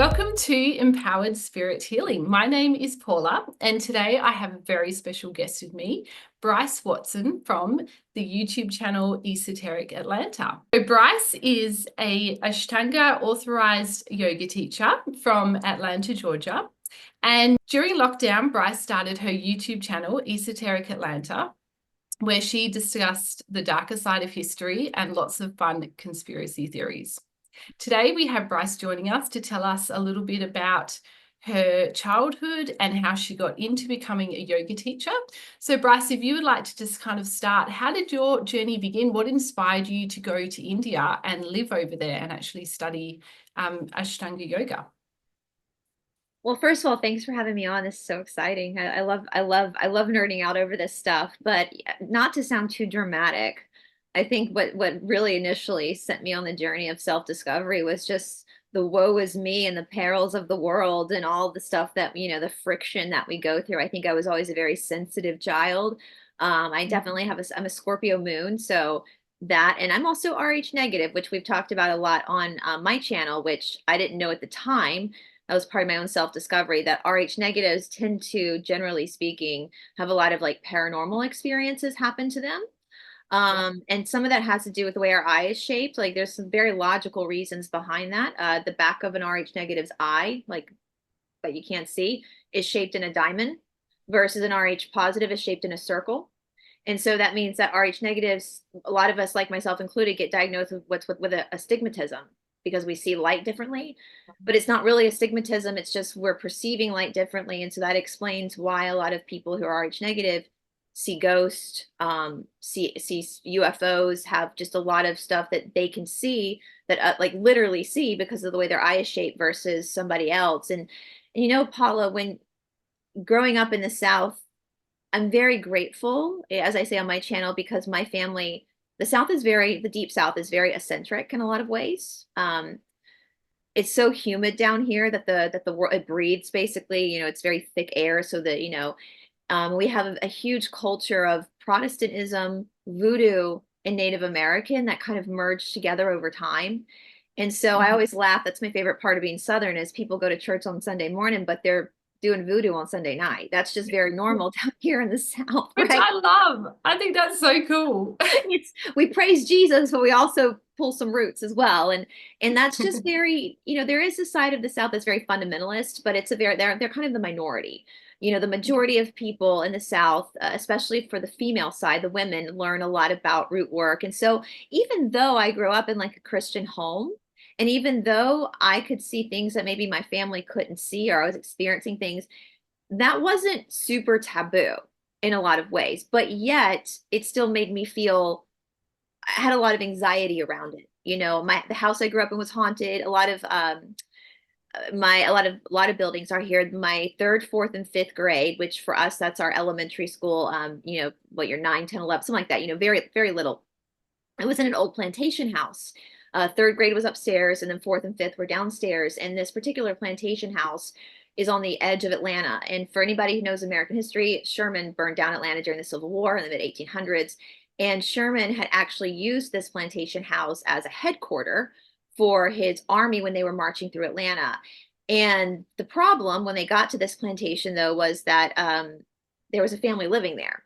Welcome to Empowered Spirit Healing. My name is Paula, and today I have a very special guest with me, Brice Watson from the YouTube channel Esoteric Atlanta. So Brice is a Ashtanga authorized yoga teacher from Atlanta, Georgia. And during lockdown, Brice started her YouTube channel, Esoteric Atlanta, where she discussed the darker side of history and lots of fun conspiracy theories. Today, we have Brice joining us to tell us a little bit about her childhood and how she got into becoming a yoga teacher. So, Brice, if you would like to just kind of start, how did your journey begin? What inspired you to go to India and live over there and actually study Ashtanga yoga? Well, first of all, thanks for having me on. This is so exciting. I love nerding out over this stuff, but not to sound too dramatic. I think what really initially sent me on the journey of self-discovery was just the woe is me and the perils of the world and all the stuff that, the friction that we go through. I think I was always a very sensitive child. I definitely I'm a Scorpio moon, so that, and I'm also RH negative, which we've talked about a lot on my channel, which I didn't know at the time. That was part of my own self-discovery, that RH negatives tend to, generally speaking, have a lot of like paranormal experiences happen to them. And some of that has to do with the way our eye is shaped. Like there's some very logical reasons behind that. The back of an RH negative's eye, like that you can't see, is shaped in a diamond versus an RH positive is shaped in a circle. And so that means that RH negatives, a lot of us, like myself included, get diagnosed with with a astigmatism because we see light differently. But it's not really astigmatism, it's just we're perceiving light differently. And so that explains why a lot of people who are RH negative see ghosts, see UFOs, have just a lot of stuff that they can see that like literally see because of the way their eye is shaped versus somebody else. And Paula, when growing up in the South, I'm very grateful, as I say on my channel, because my family, the deep South is very eccentric in a lot of ways. It's so humid down here that the world, it breathes basically, it's very thick air. So that, we have a huge culture of Protestantism, voodoo, and Native American that kind of merged together over time. And so I always laugh. That's my favorite part of being Southern is people go to church on Sunday morning, but they're doing voodoo on Sunday night. That's just very normal down here in the South, Which right? I love. I think that's so cool. We praise Jesus, but we also pull some roots as well. And that's just very, there is a side of the South that's very fundamentalist, but they're kind of the minority. The majority of people in the South, especially for the female side, the women learn a lot about root work. And so even though I grew up in like a Christian home, and even though I could see things that maybe my family couldn't see, or I was experiencing things, that wasn't super taboo in a lot of ways, but yet it still made me feel I had a lot of anxiety around it. The house I grew up in was haunted. A lot of buildings are here. My third, fourth, and fifth grade, which for us that's our elementary school. What you're 9, 10, 11, something like that. Very very little. It was in an old plantation house. Third grade was upstairs, and then fourth and fifth were downstairs. And this particular plantation house is on the edge of Atlanta. And for anybody who knows American history, Sherman burned down Atlanta during the Civil War in the mid 1800s. And Sherman had actually used this plantation house as a headquarter for his army when they were marching through Atlanta. And the problem when they got to this plantation, though, was that there was a family living there.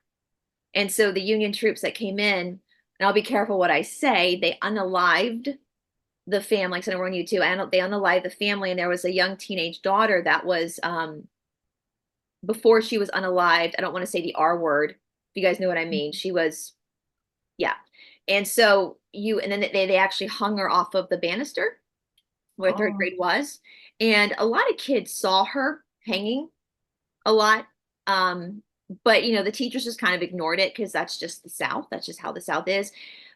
And so the Union troops that came in, and I'll be careful what I say, they unalived the family. So I warn you too. And they unalived the family, and there was a young teenage daughter that was before she was unalived. I don't want to say the R word. If you guys know what I mean, she was, yeah. And so and then they actually hung her off of the banister where third Oh, grade was, and a lot of kids saw her hanging a lot. But the teachers just kind of ignored it because that's just the South. That's just how the South is.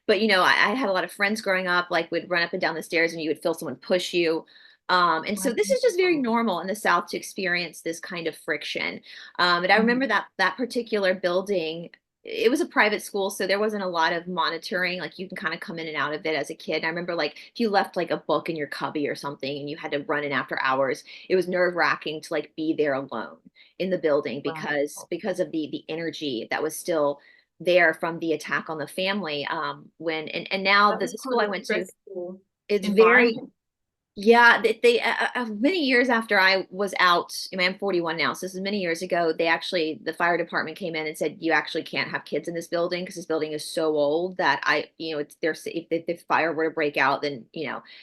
But I had a lot of friends growing up, like would run up and down the stairs and you would feel someone push you. And so this is just very wow. normal in the South to experience this kind of friction. And I remember that particular building, it was a private school, so there wasn't a lot of monitoring. Like you can kind of come in and out of it as a kid. And I remember like if you left like a book in your cubby or something and you had to run in after hours, it was nerve-wracking to like be there alone in the building Wow. because of the energy that was still there from the attack on the family. And now That the was school quite I a went to, stressful it's very environment. Yeah, many years after I was out, I mean, I'm 41 now, so this is many years ago. The fire department came in and said, you actually can't have kids in this building because this building is so old that it's there's if the fire were to break out, then,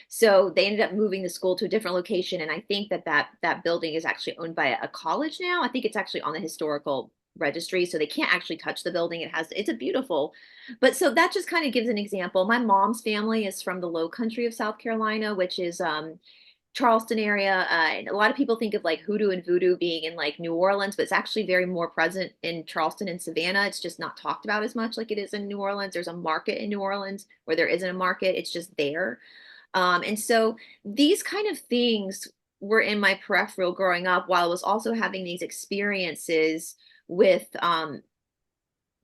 so they ended up moving the school to a different location. And I think that building is actually owned by a college now. I think it's actually on the historical registry, so they can't actually touch the building. It's a beautiful, but so that just kind of gives an example. My mom's family is from the low country of South Carolina, which is Charleston area. And a lot of people think of like hoodoo and voodoo being in like New Orleans, but it's actually very more present in Charleston and Savannah. It's just not talked about as much like it is in New Orleans. There's a market in New Orleans where there isn't a market. It's just there. And so these kind of things were in my peripheral growing up while I was also having these experiences with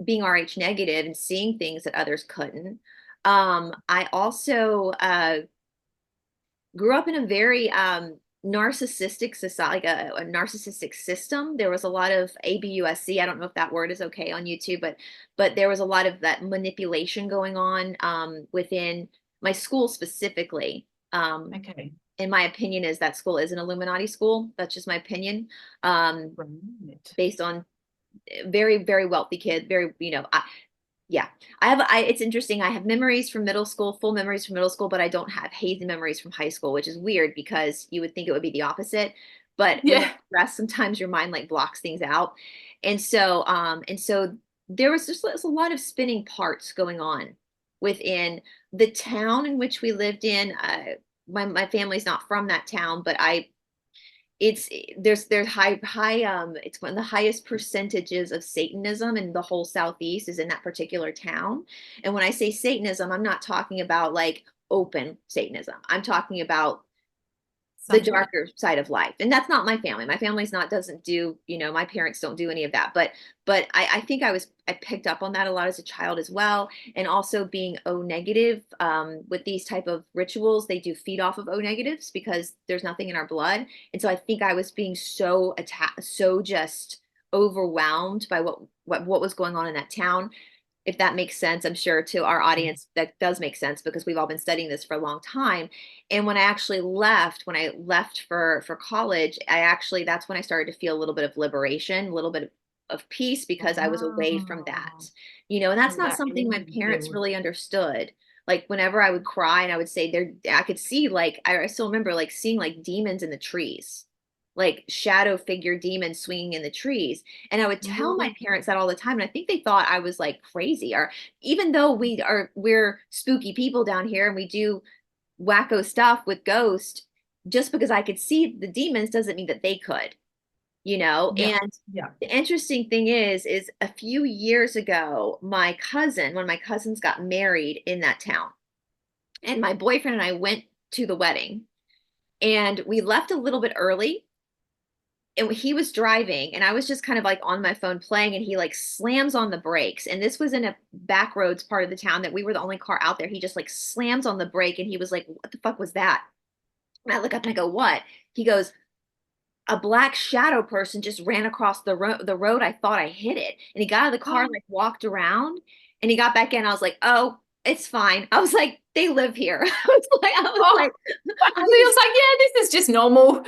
being RH negative and seeing things that others couldn't. I also grew up in a very narcissistic society, like a narcissistic system. There was a lot of ABUSC. I don't know if that word is okay on YouTube, but there was a lot of that manipulation going on within my school specifically. Okay. In my opinion, is that school is an Illuminati school. That's just my opinion, Right. based on very, very wealthy kid, very, yeah, it's interesting. I have memories from middle school, full memories from middle school, but I don't have hazy memories from high school, which is weird because you would think it would be the opposite. But when you're Yeah. stressed, sometimes your mind like blocks things out. And so there was just there's a lot of spinning parts going on within the town in which we lived in. My family's not from that town, but it's there's high it's one of the highest percentages of Satanism in the whole Southeast is in that particular town. And when I say Satanism, I'm not talking about like open Satanism. I'm talking about the Subtly. darker side of life. And that's not my family. My family's not doesn't do, my parents don't do any of that. But I think I picked up on that a lot as a child as well. And also being O negative, with these type of rituals, they do feed off of O negatives because there's nothing in our blood. And so I think I was being so attacked, so just overwhelmed by what was going on in that town, if that makes sense. I'm sure to our audience that does make sense because we've all been studying this for a long time. And when I left for college, that's when I started to feel a little bit of liberation, a little bit of peace because I was away from that. Wow. And that's not That something is my parents good. really understood. Like whenever I would cry and I would say there, I could see like I still remember like seeing like demons in the trees, like shadow figure demons swinging in the trees. And I would tell my Ooh. parents that all the time. And I think they thought I was like crazy. Or even though we're spooky people down here and we do wacko stuff with ghosts, just because I could see the demons doesn't mean that they could, Yeah. And Yeah. the interesting thing is a few years ago, one of my cousins got married in that town. And my boyfriend and I went to the wedding and we left a little bit early, and he was driving and I was just kind of like on my phone playing, and he like slams on the brakes. And this was in a back roads part of the town that we were the only car out there. He just like slams on the brake and he was like, what the fuck was that? And I look up and I go, what? He goes, a black shadow person just ran across the road. I thought I hit it. And he got out of the car and like walked around, and he got back in. I was like, oh, it's fine. I was like, they live here. I was Oh, like, I I was like, yeah, this is just normal.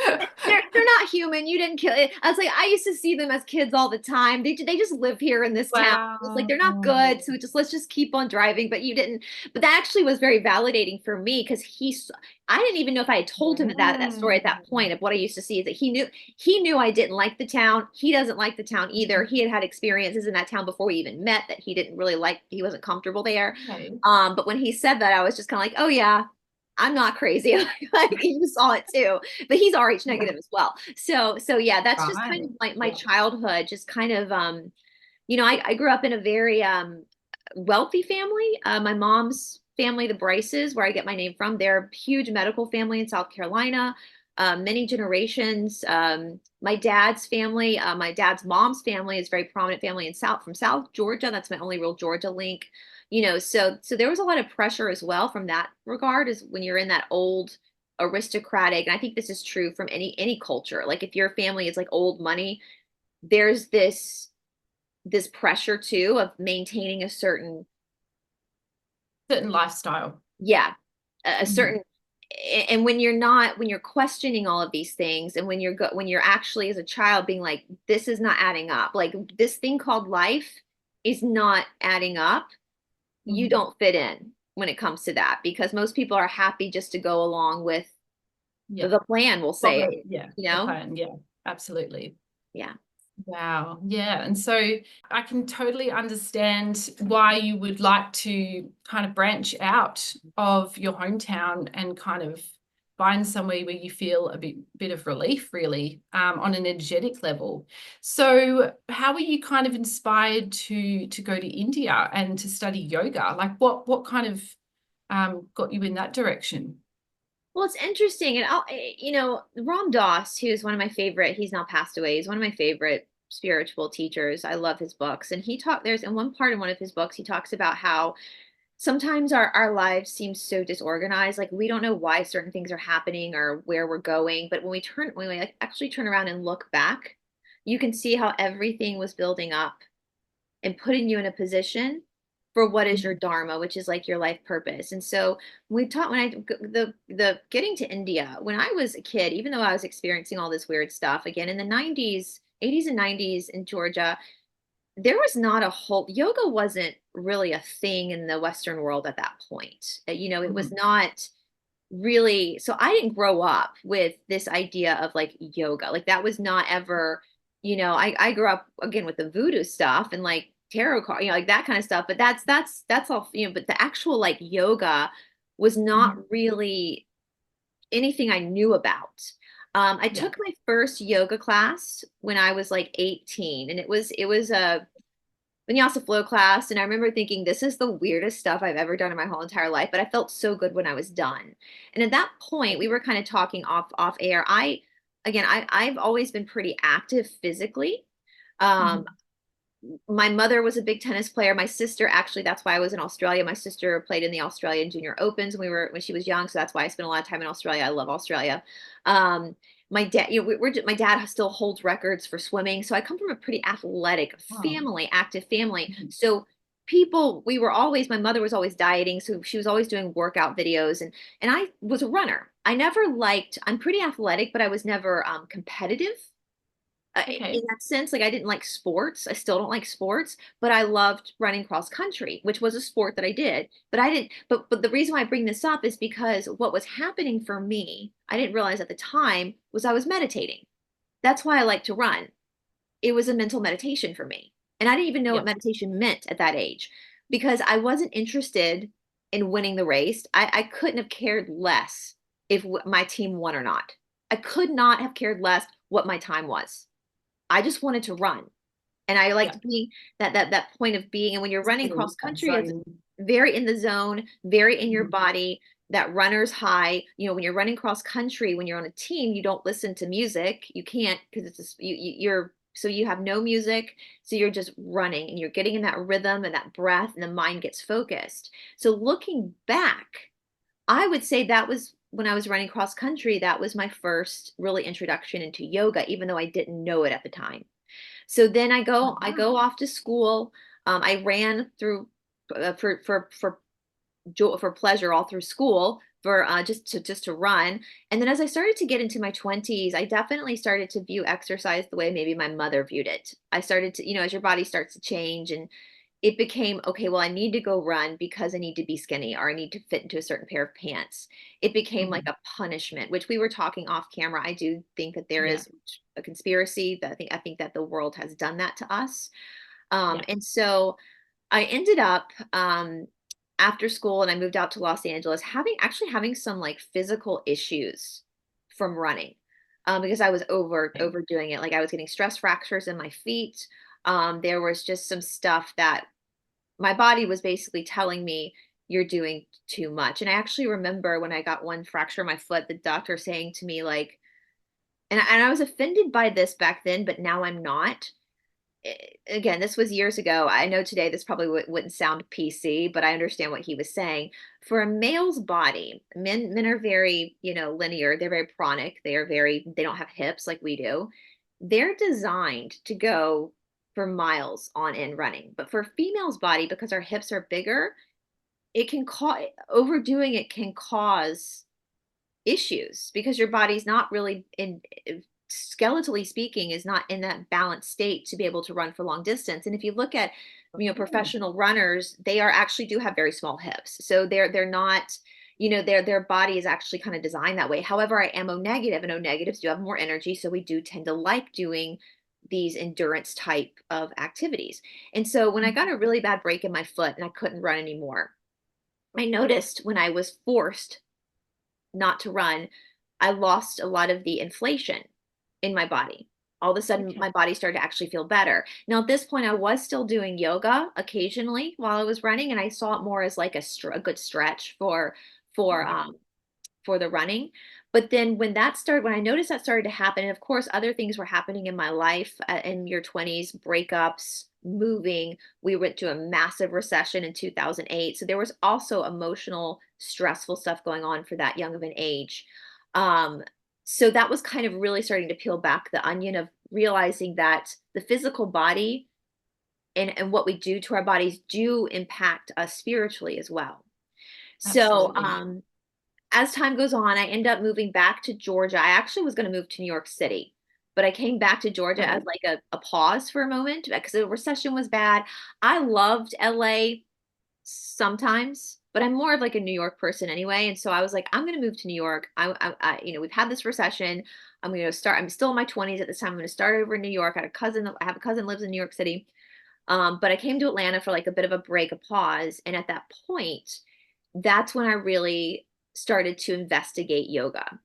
they're not human. You didn't kill it. I was like, I used to see them as kids all the time. They just live here in this town. It's like they're not good, Wow. so just let's just keep on driving. But you didn't. But that actually was very validating for me because I didn't even know if I had told him that story at that Yeah. point of what I used to see. Is that he knew I didn't like the town. He doesn't like the town either. He had had experiences in that town before we even met that he didn't really like. He wasn't comfortable there. Okay. But when he said that, I was just kind of like, oh yeah, I'm not crazy. Like you saw it too, but he's RH Yeah. negative as well. So yeah, that's just kind Right. of like my Yeah. childhood, just kind of I grew up in a very wealthy family. My mom's family, the Brices, where I get my name from, they're a huge medical family in South Carolina. Many generations. My dad's family, my dad's mom's family is a very prominent family from South Georgia. That's my only real Georgia link. So there was a lot of pressure as well from that regard, is when you're in that old aristocratic, and I think this is true from any culture. Like if your family is like old money, there's this pressure too of maintaining a certain, Certain lifestyle. yeah, a Mhm. certain, and when you're not, when you're questioning all of these things, and when you're actually as a child being like, this is not adding up, like this thing called life is not adding up, you Mhm. don't fit in when it comes to that, because most people are happy just to go along with Yeah. the plan, we'll Well, say, yeah, you the know? plan. Yeah, absolutely. Yeah. Wow. Yeah. And so I can totally understand why you would like to kind of branch out of your hometown and kind of find somewhere where you feel a bit of relief, really, on an energetic level. So how were you kind of inspired to go to India and to study yoga? Like what kind of got you in that direction? Well, it's interesting. And you know, Ram Dass, who's one of my favorite, he's now passed away. He's one of my favorite spiritual teachers. I love his books. And there's in one part in one of his books, he talks about how sometimes our lives seem so disorganized. Like we don't know why certain things are happening or where we're going. But when we like actually turn around and look back, you can see how everything was building up and putting you in a position for what is your Mhm. dharma, which is like your life purpose. And so when I the getting to India, when I was a kid, even though I was experiencing all this weird stuff again in the 90s, 80s and 90s in Georgia, there was not a whole yoga wasn't really a thing in the Western world at that point. You know, it was Mhm. not really, so I didn't grow up with this idea of like yoga. Like that was not ever, you know, I grew up again with the voodoo stuff and like tarot card, you know, like that kind of stuff. But that's all, you know, but the actual like yoga was not Mhm. really anything I knew about. I Yeah. took my first yoga class when I was like 18, and it was a vinyasa flow class. And I remember thinking, this is the weirdest stuff I've ever done in my whole entire life, but I felt so good when I was done. And at that point, we were kind of talking off air. I've always been pretty active physically. Um, Mhm. my mother was a big tennis player. My sister, actually, that's why I was in Australia. My sister played in the Australian Junior Opens when she was young, so that's why I spent a lot of time in Australia. I love Australia. Um, my dad, you know, my dad still holds records for swimming, so I come from a pretty athletic Wow. family, active family. Mhm. So my mother was always dieting, so she was always doing workout videos, and I was a runner. I'm pretty athletic, but I was never competitive in Okay. that sense. Like I didn't like sports. I still don't like sports, but I loved running cross country, which was a sport that I did. But I didn't, but the reason why I bring this up is because what was happening for me, I didn't realize at the time, was I was meditating. That's why I like to run. It was a mental meditation for me. And I didn't even know what Yeah. meditation meant at that age because I wasn't interested in winning the race. I couldn't have cared less if my team won or not. I could not have cared less what my time was. I just wanted to run. And I Yeah. liked being that point of being. And when you're Just running getting cross that country, it's zone. very in the zone, very in your Mhm. body, that runner's high. You know, when you're running cross country, when you're on a team, you don't listen to music. You can't because you're so you have no music. So you're just running and you're getting in that rhythm and that breath, and the mind gets focused. So looking back, I would say that was when I was running cross country, that was my first really introduction into yoga, even though I didn't know it at the time. So then I Wow. go off to school. I ran through for pleasure all through school for just to run. And then as I started to get into my 20s, I definitely started to view exercise the way maybe my mother viewed it. I started to, you know, as your body starts to change, and it became, okay, well, I need to go run because I need to be skinny or I need to fit into a certain pair of pants. It became like Mhm. a punishment, which we were talking off camera. I do think that there Yeah. is a conspiracy that I think that the world has done that to us. Yeah. And so I ended up after school, and I moved out to Los Angeles, having some like physical issues from running because I was Okay. overdoing it. Like I was getting stress fractures in my feet. There was just some stuff that my body was basically telling me, you're doing too much. And I actually remember when I got one fracture in my foot, the doctor saying to me like, and I was offended by this back then, but now I'm not. Again, this was years ago. I know today this probably wouldn't sound PC, but I understand what he was saying. For a male's body, men are very, you know, linear. They're very pranic. They don't have hips like we do. They're designed to go for miles on end running. But for a female's body, because our hips are bigger, it can cause overdoing it can cause issues because your body's not really in, skeletally speaking, is not in that balanced state to be able to run for long distance. And if you look at, Oh, professional runners, they are actually do have very small hips. So they're not, their body is actually kind of designed that way. However, I am O negative, and O negatives do have more energy. So we do tend to like doing these endurance type of activities. And so when I got a really bad break in my foot and I couldn't run anymore, I noticed when I was forced not to run, I lost a lot of the inflation in my body. All of a sudden, okay. my body started to actually feel better. Now, at this point, I was still doing yoga occasionally while I was running, and I saw it more as like a good stretch for Yeah. for the running. But then when that started, when I noticed that started to happen, and of course, other things were happening in my life in your 20s, breakups, moving. We went to a massive recession in 2008. So there was also emotional, stressful stuff going on for that young of an age. Um, so that was kind of really starting to peel back the onion of realizing that the physical body and what we do to our bodies do impact us spiritually as well. So, Absolutely. as time goes on, I end up moving back to Georgia. I actually was going to move to New York City, but I came back to Georgia as Okay. like a pause for a moment because the recession was bad. I loved LA sometimes, but I'm more of like a New York person anyway. And so I was like, I'm going to move to New York. We've had this recession. I'm going to start. I'm still in my 20s at this time. I'm going to start over in New York. I have a cousin lives in New York City. But I came to Atlanta for like a bit of a break, a pause. And at that point, that's when I really started to investigate yoga.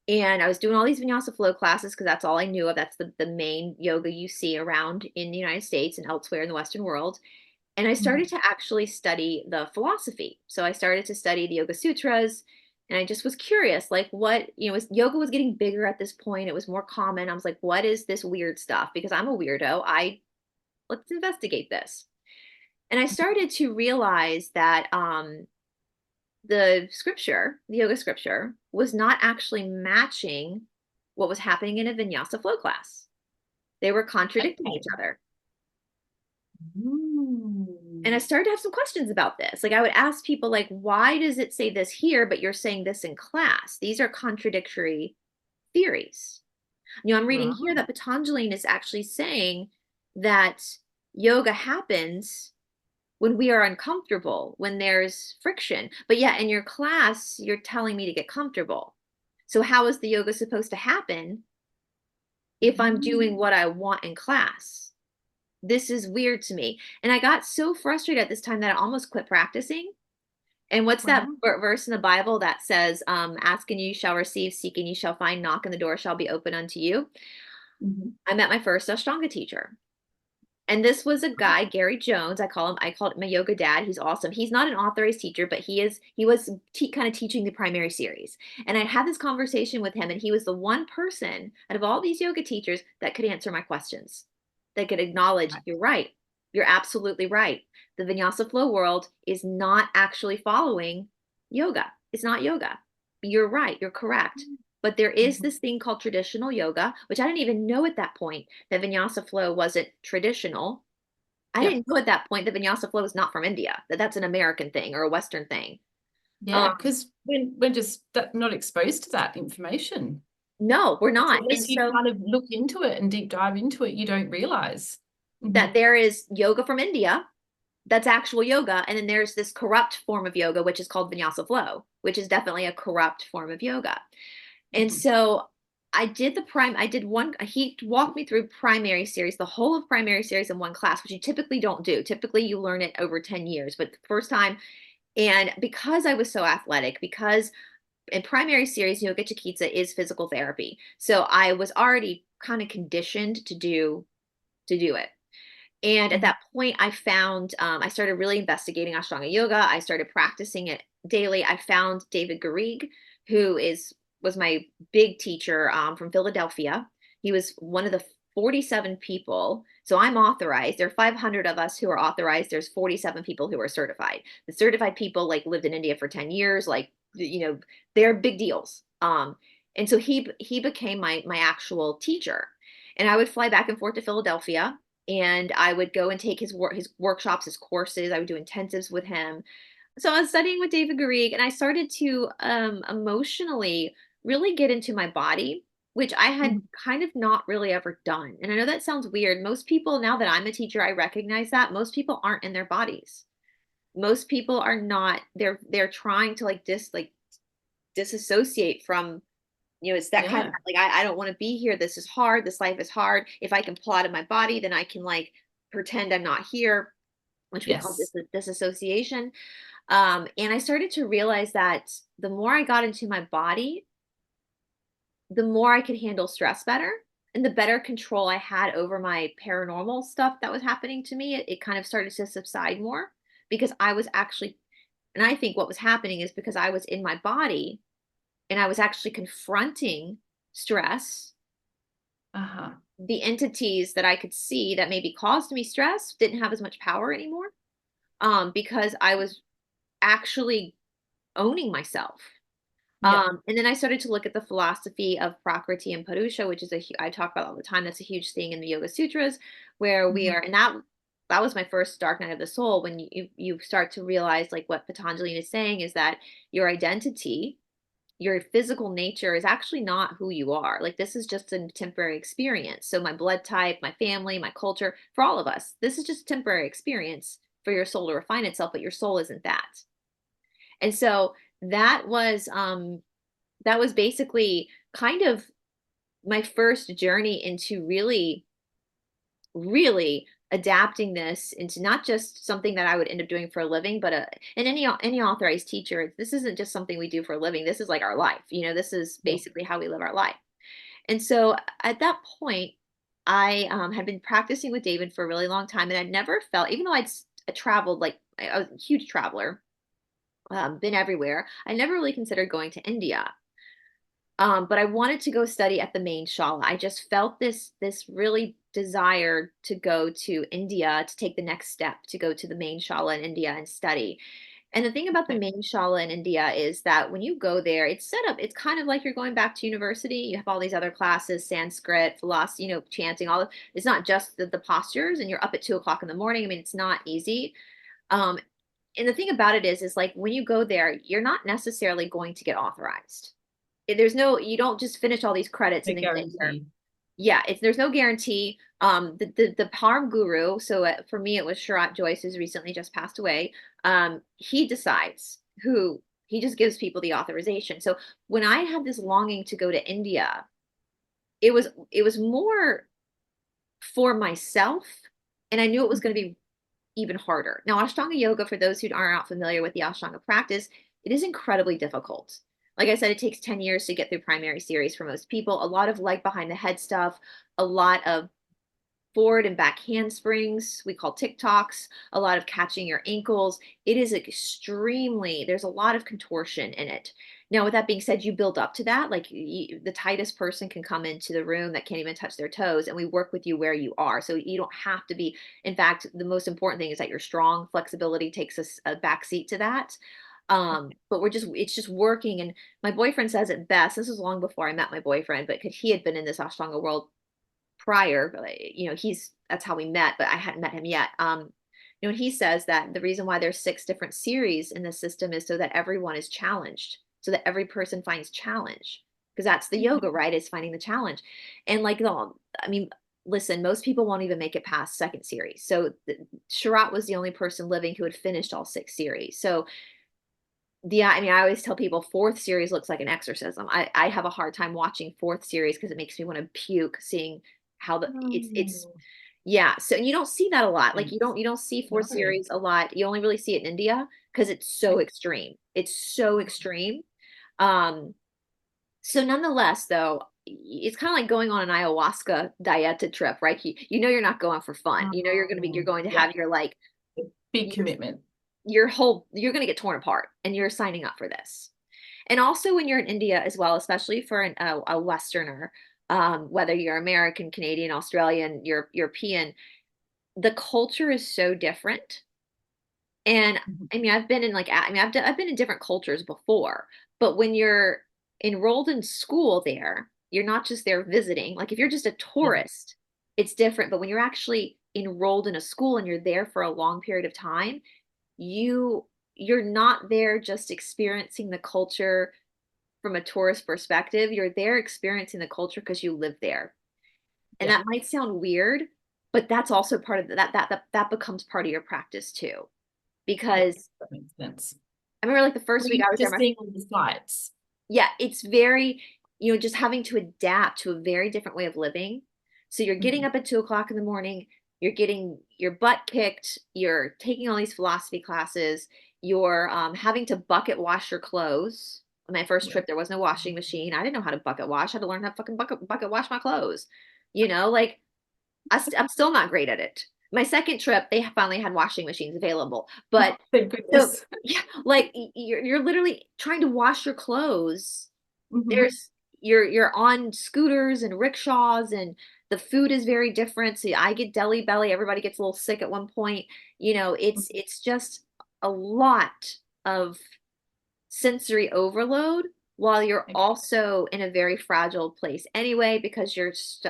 And I was doing all these vinyasa flow classes because that's all I knew of. That's the main yoga you see around in the United States and elsewhere in the Western world. And I started Mhm. to actually study the philosophy. So I started to study the Yoga Sutras. And I just was curious, like what, yoga was getting bigger at this point. It was more common. I was like, what is this weird stuff? Because I'm a weirdo. Let's investigate this. And I started to realize that the yoga scripture, was not actually matching what was happening in a vinyasa flow class. They were contradicting each Okay. other. And I Mm. started to have some questions about this. Like I would ask people like, why does it say this here, but you're saying this in class? These are contradictory theories. I'm reading here Right. that Patanjali is actually saying that yoga happens when we are uncomfortable, when there's friction. But yet in your class, you're telling me to get comfortable. So how is the yoga supposed to happen if I'm doing Mm. what I want in class? This is weird to me. And I got so frustrated at this time that I almost quit practicing. And what's that Wow. verse in the Bible that says, ask and you shall receive, seek and you shall find, knock and the door shall be open unto you? Mhm. I met my first Ashtanga teacher. And this was a guy, Gary Jones. I call him my yoga dad. He's awesome. He's not an authorized teacher, but he was kind of teaching the primary series. And I had this conversation with him, and he was the one person out of all these yoga teachers that could answer my questions, that could acknowledge, Right. you're right. You're absolutely right. The vinyasa flow world is not actually following yoga. It's not yoga. You're right. You're correct. But there is Mhm. this thing called traditional yoga, which I didn't even know at that point that vinyasa flow wasn't traditional. I Yep. didn't know at that point that vinyasa flow is not from India, that that's an American thing or a Western thing. Um, Yeah, because we're just not exposed to that information. no, we're So not. And unless you so kind of look into it and deep dive into it, you don't realize. that there is yoga from India, that's actual yoga. And then there's this corrupt form of yoga, which is called vinyasa flow, which is definitely a corrupt form of yoga. And Mhm. so I did one, he walked me through primary series, the whole of primary series in one class, which you typically don't do. Typically you learn it over 10 years, but the first time, and because I was so athletic, because in primary series, yoga chikitsa is physical therapy. So I was already kind of conditioned to do it. And at Mhm. that point, I started really investigating Ashtanga yoga. I started practicing it daily. I found David Garrigues, who was my big teacher from Philadelphia. He was one of the 47 people. So I'm authorized. There are 500 of us who are authorized. There's 47 people who are certified. The certified people like lived in India for 10 years. Like, they're big deals. And so he became my actual teacher. And I would fly back and forth to Philadelphia and I would go and take his workshops, his courses. I would do intensives with him. So I was studying with David Garrigues, and I started to emotionally really get into my body, which I had Mhm. kind of not really ever done. And I know that sounds weird. Most people, now that I'm a teacher, I recognize that most people aren't in their bodies. Most people are not. They're trying to like disassociate from, it's that kind of Yeah. like, I don't want to be here. This is hard. This life is hard. If I can pull out of my body, then I can like pretend I'm not here, which we call Yes. disassociation. And I started to realize that the more I got into my body, the more I could handle stress better and the better control I had over my paranormal stuff that was happening to me. It kind of started to subside more because I was actually, and I think what was happening is because I was in my body and I was actually confronting stress. Uh-huh. The entities that I could see that maybe caused me stress didn't have as much power anymore, because I was actually owning myself. Yeah. And then I started to look at the philosophy of Prakriti and Purusha, which is I talk about all the time. That's a huge thing in the Yoga Sutras, where we Mhm. are, and that was my first dark night of the soul. When you start to realize like what Patanjali is saying is that your identity, your physical nature is actually not who you are. Like this is just a temporary experience. So my blood type, my family, my culture, for all of us, this is just a temporary experience for your soul to refine itself, but your soul isn't that. And so that was um that was basically kind of my first journey into really adapting this into not just something that I would end up doing for a living, but and any authorized teacher, this isn't just something we do for a living. This is like our life. This is Yeah. basically how we live our life. And so at that point, I had been practicing with David for a really long time, and I'd never felt, even though traveled, like I was a huge traveler, been everywhere, I never really considered going to India. But I wanted to go study at the main Shala. I just felt this really desire to go to India to take the next step to go to the main Shala in India and study. And the thing about the Okay. main Shala in India is that when you go there, it's set up, it's kind of like you're going back to university. You have all these other classes, Sanskrit, philosophy, chanting, all of it's not just the postures, and you're up at 2 o'clock in the morning. I mean, it's not easy. Um, and the thing about it is like when you go there, you're not necessarily going to get authorized. There's no, you don't just finish all these credits No and then get here. guarantee. Yeah, there's no guarantee. The Parm guru, so for me it was Sharat Joyce, who's recently just passed away. He decides who, he just gives people the authorization. So when I had this longing to go to India, it was more for myself, and I knew it was going to be even harder. Now, Ashtanga yoga, for those who are not familiar with the Ashtanga practice, it is incredibly difficult. Like I said, it takes 10 years to get through primary series for most people. A lot of leg behind the head stuff, a lot of forward and back handsprings, we call TikToks, a lot of catching your ankles. It is extremely, there's a lot of contortion in it. Now, with that being said, you build up to that. Like the tightest person can come into the room that can't even touch their toes, and we work with you where you are. So you don't have to be, in fact, the most important thing is that you're strong. Flexibility takes a back seat to that. But it's just working. And my boyfriend says it best. This was long before I met my boyfriend, but he had been in this Ashtanga world prior, but that's how we met, but I hadn't met him yet. And he says that the reason why there's 6 different series in the system is so that everyone is challenged, so that every person finds challenge, because that's the yoga, right? Is finding the challenge. And like I mean, listen, most people won't even make it past second series. So Sharat was the only person living who had finished all 6 series. So yeah, I mean, I always tell people fourth series looks like an exorcism. I have a hard time watching fourth series because it makes me want to puke seeing how it's Oh, yeah. So and you don't see that a lot. Like thanks. you don't see No. fourth series a lot. You only really see it in India because it's so Okay. extreme. It's so extreme. So nonetheless, though, it's kind of like going on an ayahuasca dieta trip, right? You know you're not going for fun. You know you're going to Yeah. have your like Big your commitment. you're going to get torn apart, and you're signing up for this. And also when you're in India as well, especially for a Westerner, whether you're American, Canadian, Australian, European, the culture is so different. And Mhm. I mean, I've been in different cultures before, but when you're enrolled in school there, you're not just there visiting. Like if you're just a Yeah. tourist, it's different. But when you're actually enrolled in a school and you're there for a long period of time, you you're not there just experiencing the culture from a tourist perspective. You're there experiencing the culture because you live there. And Yeah. that might sound weird, but that's also part of that becomes part of your practice too. Yeah. Because That makes sense. I remember like the Well, first week you're I was there, just seeing all the sights. yeah, it's very, just having to adapt to a very different way of living. So you're getting Mhm. up at 2 o'clock in the morning, you're getting your butt kicked, you're taking all these philosophy classes, you're having to bucket wash your clothes. On my first Yeah. trip, there was no washing machine. I didn't know how to bucket wash. I had to learn how to fucking bucket wash my clothes. Like I'm still not great at it. My second trip, they finally had washing machines available, but Thank so goodness. yeah, like you're literally trying to wash your clothes. Hmm. There's you're on scooters and rickshaws, and the food is very different. So I get deli belly. Everybody gets a little sick at one point. It's just a lot of sensory overload while you're Okay. also in a very fragile place anyway because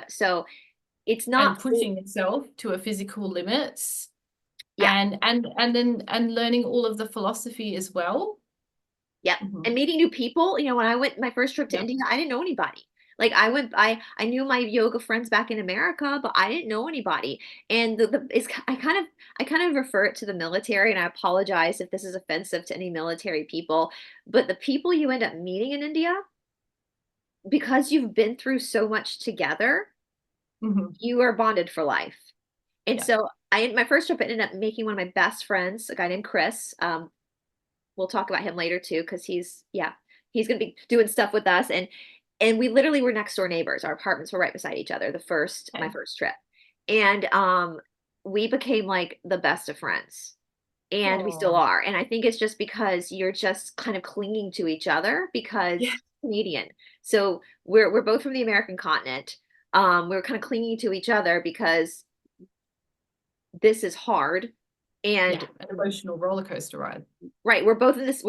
so it's And not pushing yourself to a physical limits, yeah. and learning all of the philosophy as well. Yep. Hmm. And meeting new people, when I went my first trip to Yep. India, I didn't know anybody. Like I knew my yoga friends back in America, but I didn't know anybody. And I kind of refer it to the military, and I apologize if this is offensive to any military people, but the people you end up meeting in India, because you've been through so much together, Hmm. you are bonded for life. And Yeah. so my first trip, I ended up making one of my best friends, a guy named Chris. We'll talk about him later too, because he's gonna be doing stuff with us. And we literally were next door neighbors. Our apartments were right beside each other my Okay. first trip. And we became like the best of friends. And we still Oh, are. And I think it's just because you're just kind of clinging to each other because yeah. he's Canadian. So we're both from the American continent. We're kind of clinging to each other because this is hard. Yeah. And An emotional roller coaster ride. right, we're both as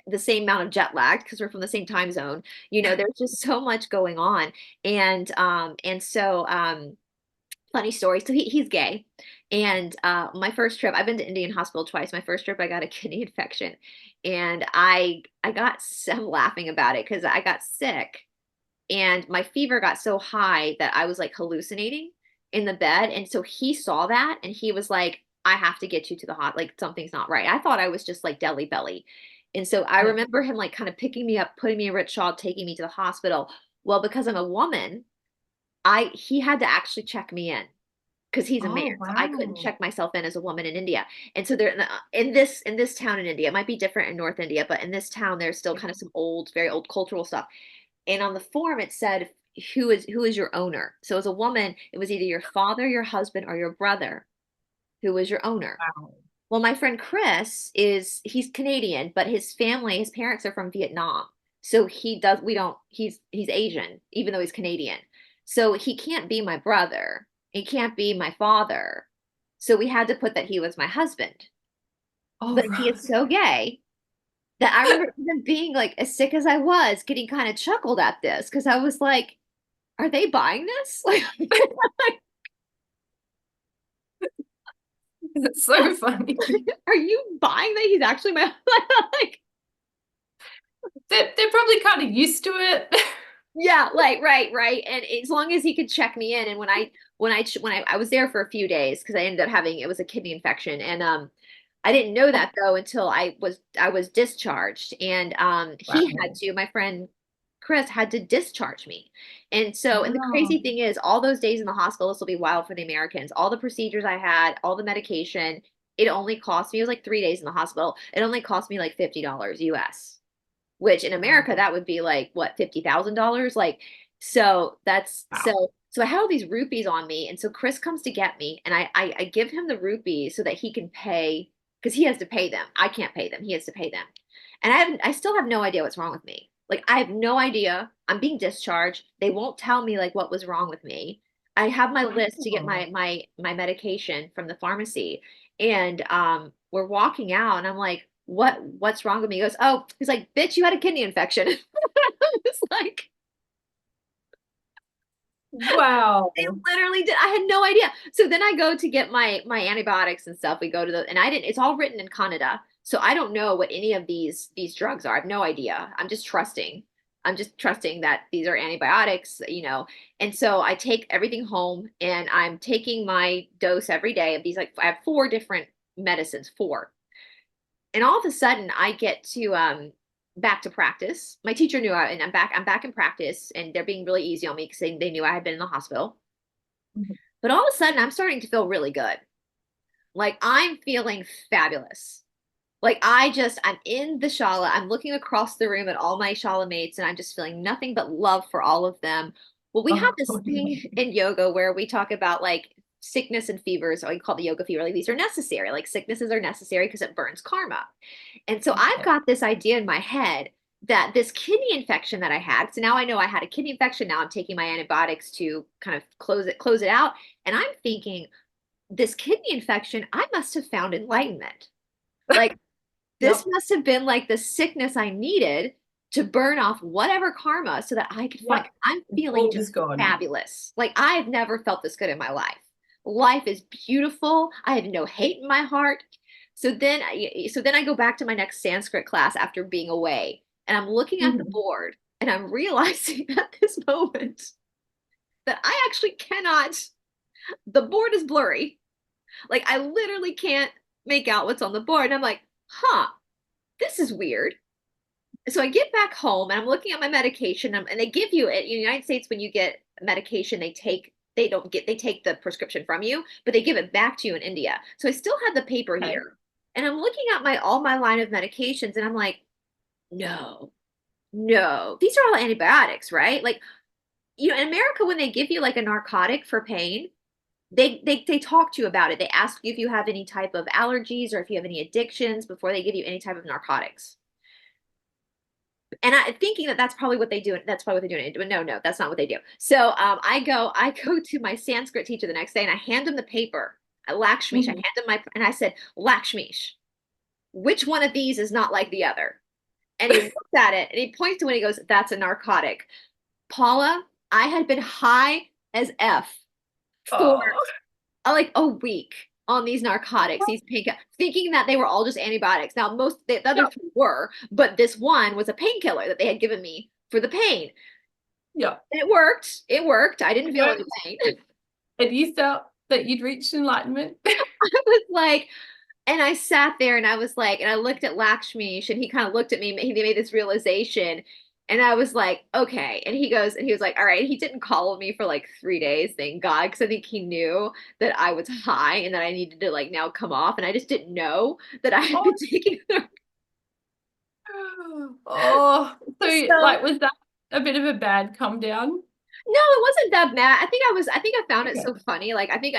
the same amount of jet lagged because we're from the same time zone. There's just so much going on. And funny story. So he's gay. And my first trip, I've been to Indian hospital twice. My first trip I got a kidney infection. And I'm laughing about it because I got sick and my fever got so high that I was like hallucinating in the bed. And so he saw that and he was like, I have to get you to the hot, like something's not right. I thought I was just like deli belly. And so I Yeah. remember him like kind of picking me up, putting me in rickshaw, taking me to the hospital. Well, because I'm a woman, he had to actually check me in because he's a man. Oh, So I couldn't wow. check myself in as a woman in India. And so there in this town in India, it might be different in North India, but in this town there's still Yeah. kind of some very old cultural stuff. And on the form it said who is your owner. So as a woman, it was either your father, your husband, or your brother who was your owner. Wow. Well, my friend Chris he's Canadian, but his parents are from Vietnam. So he's Asian, even though he's Canadian. So he can't be my brother. He can't be my father. So we had to put that he was my husband. Oh, But he is right. so gay that I remember even being like as sick as I was, getting kind of chuckled at this because I was like, are they buying this? Like, That's so funny. are you buying that he's actually my like They're probably kind of used to it. yeah, like right. And as long as he could check me in, and when I was there for a few days because I ended up having it was a kidney infection, and I didn't know that though until I was discharged, and he had Wow. to my friend Chris had to discharge me, and the Wow. crazy thing is, all those days in the hospital, this will be wild for the Americans. All the procedures I had, all the medication, it only cost me. It was like 3 days in the hospital. It only cost me like $50 US, which in America Wow. that would be like what, $50,000, like. So that's Wow. so I had all these rupees on me, and so Chris comes to get me, and I give him the rupees so that he can pay because he has to pay them. I can't pay them. He has to pay them, and I still have no idea what's wrong with me. Like I have no idea. I'm being discharged. They won't tell me like what was wrong with me. I have my list to get Wow. my medication from the pharmacy, and we're walking out, and I'm like, what's wrong with me? He goes, oh, he's like, bitch, you had a kidney infection. It's like they Wow. literally did. I had no idea. So then I go to get my antibiotics and stuff. We go to and I didn't. It's all written in Kannada. So I don't know what any of these drugs are. I have no idea. I'm just trusting. I'm just trusting that these are antibiotics, you know. And so I take everything home and I'm taking my dose every day of these, like I have four different medicines, four. And all of a sudden I get to back to practice. My teacher knew and I'm back in practice, and they're being really easy on me because they knew I had been in the hospital. Mhm. But all of a sudden I'm starting to feel really good. Like I'm feeling fabulous. Like I'm in the shala. I'm looking across the room at all my shala mates, and I'm just feeling nothing but love for all of them. Well, we have Oh, this thing in yoga where we talk about like sickness and fevers, or we call the yoga fever. Like these are necessary. Like sicknesses are necessary because it burns karma. And so I've yeah. got this idea in my head that this kidney infection that I had, so now I know I had a kidney infection. Now I'm taking my antibiotics to kind of close it out. And I'm thinking, this kidney infection, I must have found enlightenment. Like this Yep. must have been like the sickness I needed to burn off whatever karma so that I could find, Yep. I'm It's feeling all just just gone. fabulous. Like I've never felt this good in my life. Life is beautiful. I have no hate in my heart. So then I go back to my next Sanskrit class after being away, and I'm looking at the Mhm. board and I'm realizing at this moment that I actually cannot, the board is blurry. Like I literally can't make out what's on the board. And I'm like, huh, this is weird. So I get back home and I'm looking at my medication, and they give you it in the United States. When you get medication, they don't get they take the prescription from you, but they give it back to you in India. So I still had the paper Okay. here, and I'm looking at my all my line of medications, and I'm like, no, no, these are all antibiotics, right? Like, you know, in America, when they give you like a narcotic for pain, they talk to you about it. They ask you if you have any type of allergies or if you have any addictions before they give you any type of narcotics. And I thinking that that's probably what they do. That's probably what they do. But no, that's not what they do. So I go to my Sanskrit teacher the next day and I hand him the paper. Lakshmish. I Mhm. hand him and I said, Lakshmish, which one of these is not like the other? And he looks at it and he points to it and he goes, that's a narcotic. Paula, I had been high as F for Oh, like a week on these narcotics, these pain, thinking that they were all just antibiotics. Now, the other yep. two were, but this one was a painkiller that they had given me for the pain. Yep. And it worked. It worked. I didn't It feel any worked. pain. And you felt that you'd reached enlightenment. I was like, and I sat there and I was like, and I looked at Lakshmish and he kind of looked at me. He made this realization. And I was like, okay. And he was like, all right. He didn't call me for like 3 days, thank God, because I think he knew that I was high and that I needed to like now come off. And I just didn't know that I had been Oh, taking oh. So, so like, was that a bit of a bad come down? no, it wasn't that bad. I think I found it Okay. so funny. Like I think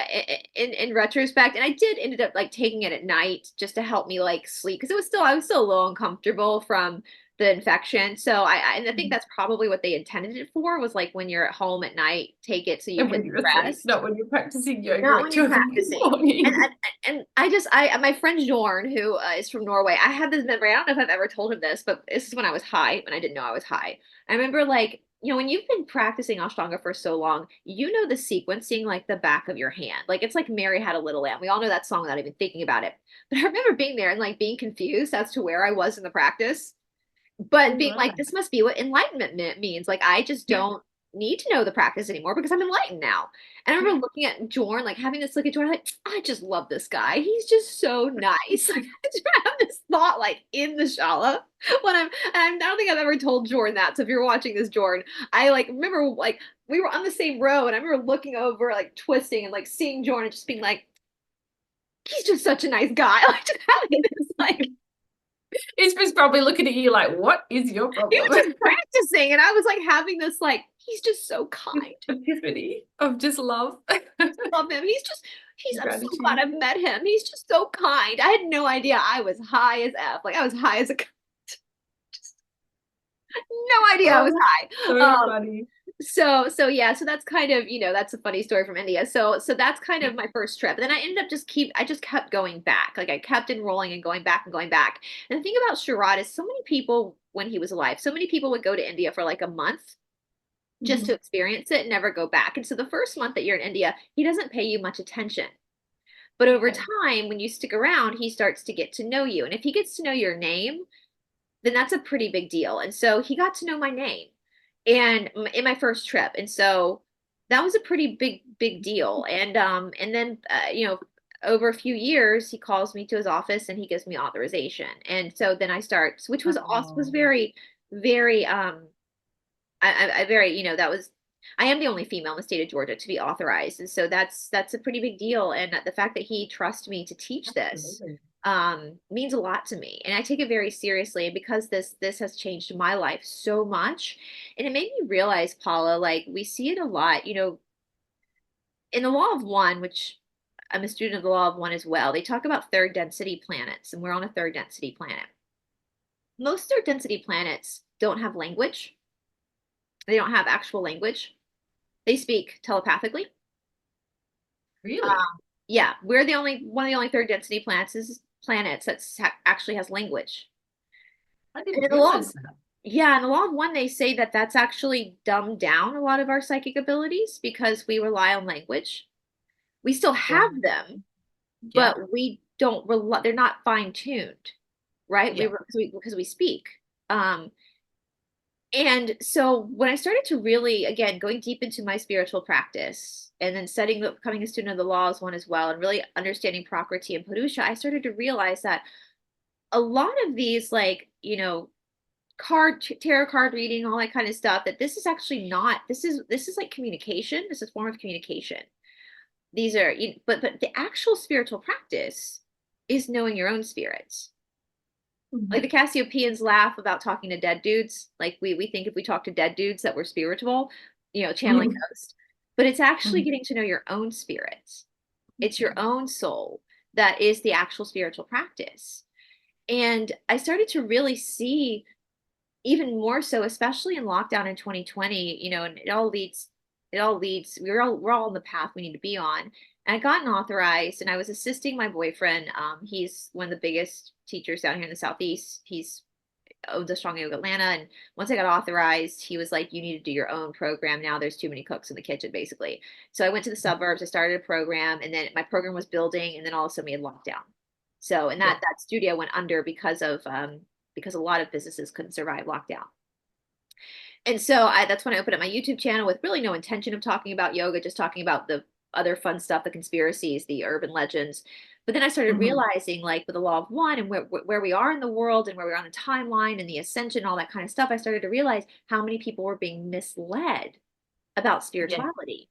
in retrospect, and I did ended up like taking it at night just to help me like sleep because I was still a little uncomfortable from the infection. So and I think Mhm. that's probably what they intended it for, was like when you're at home at night, take it so you And can when you're asleep, rest. not when you're practicing yoga Not at when you're 2 in the practicing. And morning. I just my friend Jorn, who is from Norway, I had this memory. I don't know if I've ever told him this, but this is when I was high, when I didn't know I was high. I remember like, you know, when you've been practicing Ashtanga for so long, you know the sequencing like the back of your hand. Like it's like Mary Had a Little Lamb. We all know that song without even thinking about it. But I remember being there and like being confused as to where I was in the practice, but Oh, being wow. like, this must be what enlightenment means. Like, I just don't need to know the practice anymore because I'm enlightened now. And I remember looking at Jorn, like having this look at Jorn, like, I just love this guy. He's just so nice. Like, I just have this thought, like in the shala when I don't think I've ever told Jorn that. So if you're watching this, Jorn, I like remember like we were on the same row and I remember looking over, like twisting and like seeing Jorn and just being like, he's just such a nice guy. Like, just having this, like, He's probably looking at you like, what is your he was problem? just practicing and I was like having this like, he's just so This kind. epiphany of just love Love him. He's and I'm so glad gratitude. I've met him. He's just so kind. I had no idea I was high as F. Like I was high as a no idea I was Oh, high. so funny. So yeah, so that's kind of, you know, that's a funny story from India. So that's kind Yeah. of my first trip. And then I ended up I just kept going back. Like I kept enrolling and going back and going back. And the thing about Sharad is so many people when he was alive, so many people would go to India for like a month just to Mhm. experience it and never go back. And so the first month that you're in India, he doesn't pay you much attention. But over Okay. time, when you stick around, he starts to get to know you. And if he gets to know your name, then that's a pretty big deal. And so he got to know my name and in my first trip. And so that was a pretty big deal. And then over a few years, he calls me to his office and he gives me authorization. And so then I start, which was also was Oh, very, very I very, that was I am the only female in the state of Georgia to be authorized. And so that's a pretty big deal. And the fact that he trusts me to teach this absolutely. means a lot to me. And I take it very seriously. And because this has changed my life so much. And it made me realize, Paula, like we see it a lot, in the law of one, which I'm a student of the law of one as well, they talk about third density planets, and we're on a third density planet. Most third density planets don't have language. They don't have actual language. They speak telepathically. Really? Um, yeah, we're the only one of the only third density planets that actually has language. I And didn't in the law of, realize that. yeah, in the law of one, they say that that's actually dumbed down a lot of our psychic abilities because we rely on language. We still Yeah. have them, Yeah. but we don't rely, they're not fine tuned, right? Yeah. Because we speak. Um, And so when I started to really, again, going deep into my spiritual practice and then becoming a student of the laws one as well, and really understanding Prakriti and Purusha, I started to realize that a lot of these, like, tarot card reading, all that kind of stuff, that this is actually not, this is like communication. This is a form of communication. These are, but the actual spiritual practice is knowing your own spirits. Like the Mhm. Cassiopeians laugh about talking to dead dudes. Like we think if we talk to dead dudes that we're spiritual, channeling Mhm. ghosts. But it's actually Mhm. getting to know your own spirit. It's your own soul that is the actual spiritual practice. And I started to really see even more so, especially in lockdown in 2020, and it all leads, we're all on the path we need to be on. And I gotten authorized and I was assisting my boyfriend. He's one of the biggest teachers down here in the Southeast. He's owns a strong yoga Atlanta. And once I got authorized, he was like, you need to do your own program now. There's too many cooks in the kitchen, basically. So I went to the suburbs, I started a program, and then my program was building, and then all of a sudden we had lockdown. So and Yeah. that studio went under because a lot of businesses couldn't survive lockdown. And so that's when I opened up my YouTube channel with really no intention of talking about yoga, just talking about the other fun stuff, the conspiracies, the urban legends. But then I started Mhm. realizing, like with the law of one and where we are in the world and where we are on the timeline and the ascension, all that kind of stuff, I started to realize how many people were being misled about Yeah. spirituality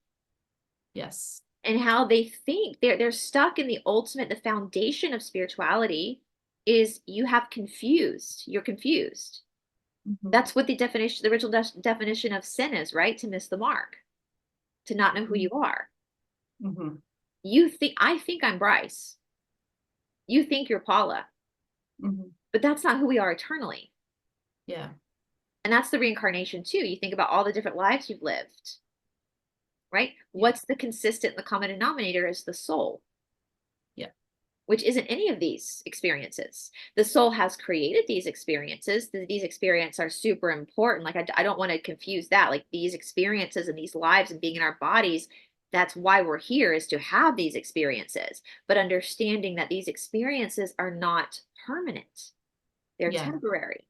Yes. and how they think they're stuck in the ultimate, the foundation of spirituality is you're confused. Mhm. That's what the original definition of sin is, right? To miss the mark, to not know who you are. Mhm. I think I'm Brice. You think you're Paula, Mhm. but that's not who we are eternally. Yeah. And that's the reincarnation too. You think about all the different lives you've lived, right? Yeah. What's the consistent, the common denominator is the soul, Yeah. which isn't any of these experiences. The soul has created these experiences. These experiences are super important. Like, I don't want to confuse that. Like, these experiences and these lives and being in our bodies, that's why we're here, is to have these experiences. But understanding that these experiences are not permanent, they're Yeah. temporary.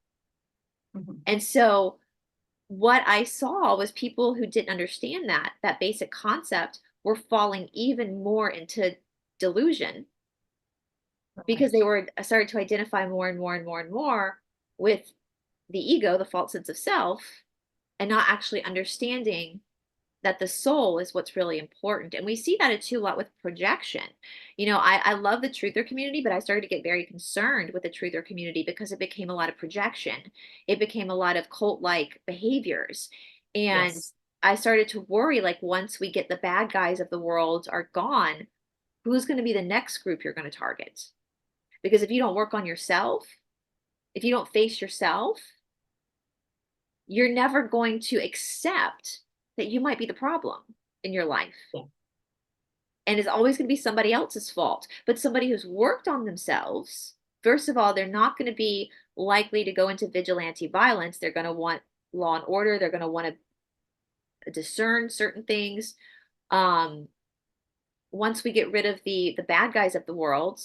Mhm. And so, what I saw was people who didn't understand that basic concept were falling even more into delusion because Right. they were started to identify more and more and more and more with the ego, the false sense of self, and not actually understanding that the soul is what's really important. And we see that too a lot with projection. I love the truther community, but I started to get very concerned with the truther community because it became a lot of projection. It became a lot of cult-like behaviors. And Yes. I started to worry, like, once we get the bad guys of the world are gone, who's going to be the next group you're going to target? Because if you don't work on yourself, if you don't face yourself, you're never going to accept that you might be the problem in your life. Yeah. And it's always going to be somebody else's fault. But somebody who's worked on themselves, first of all, they're not going to be likely to go into vigilante violence. They're going to want law and order. They're going to want to discern certain things. Um, once we get rid of the bad guys of the world,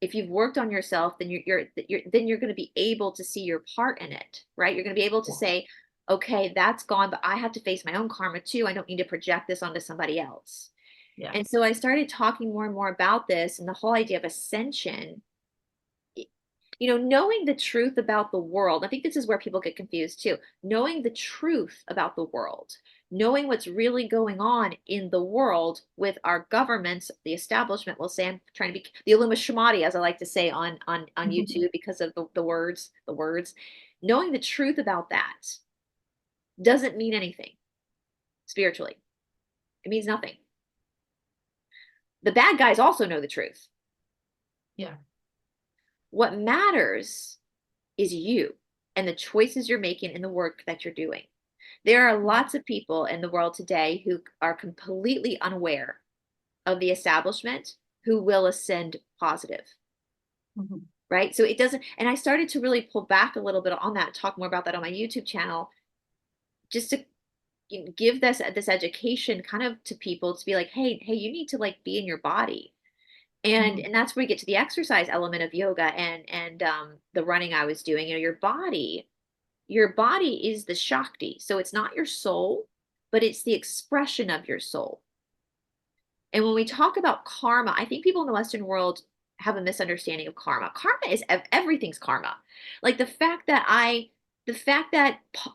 if you've worked on yourself, then you're going to be able to see your part in it, right? You're going to be able to say, okay, that's gone, but I have to face my own karma too. I don't need to project this onto somebody else. Yeah. And so I started talking more and more about this and the whole idea of ascension. Knowing the truth about the world, I think this is where people get confused too. Knowing the truth about the world, knowing what's really going on in the world with our governments, the establishment will say, I'm trying to be the Illuminati, as I like to say on YouTube because of the words. Knowing the truth about that doesn't mean anything spiritually. It means nothing. The bad guys also know the truth. Yeah. What matters is you and the choices you're making and the work that you're doing. There are lots of people in the world today who are completely unaware of the establishment who will ascend positive. Mhm. Right. So it doesn't, and I started to really pull back a little bit on that, talk more about that on my YouTube channel, just to give this education kind of to people to be like, hey, you need to like be in your body. And Mhm. that's where we get to the exercise element of yoga and the running I was doing. Your body is the Shakti. So it's not your soul, but it's the expression of your soul. And when we talk about karma, I think people in the Western world have a misunderstanding of karma. Karma is everything's karma. Like the fact that I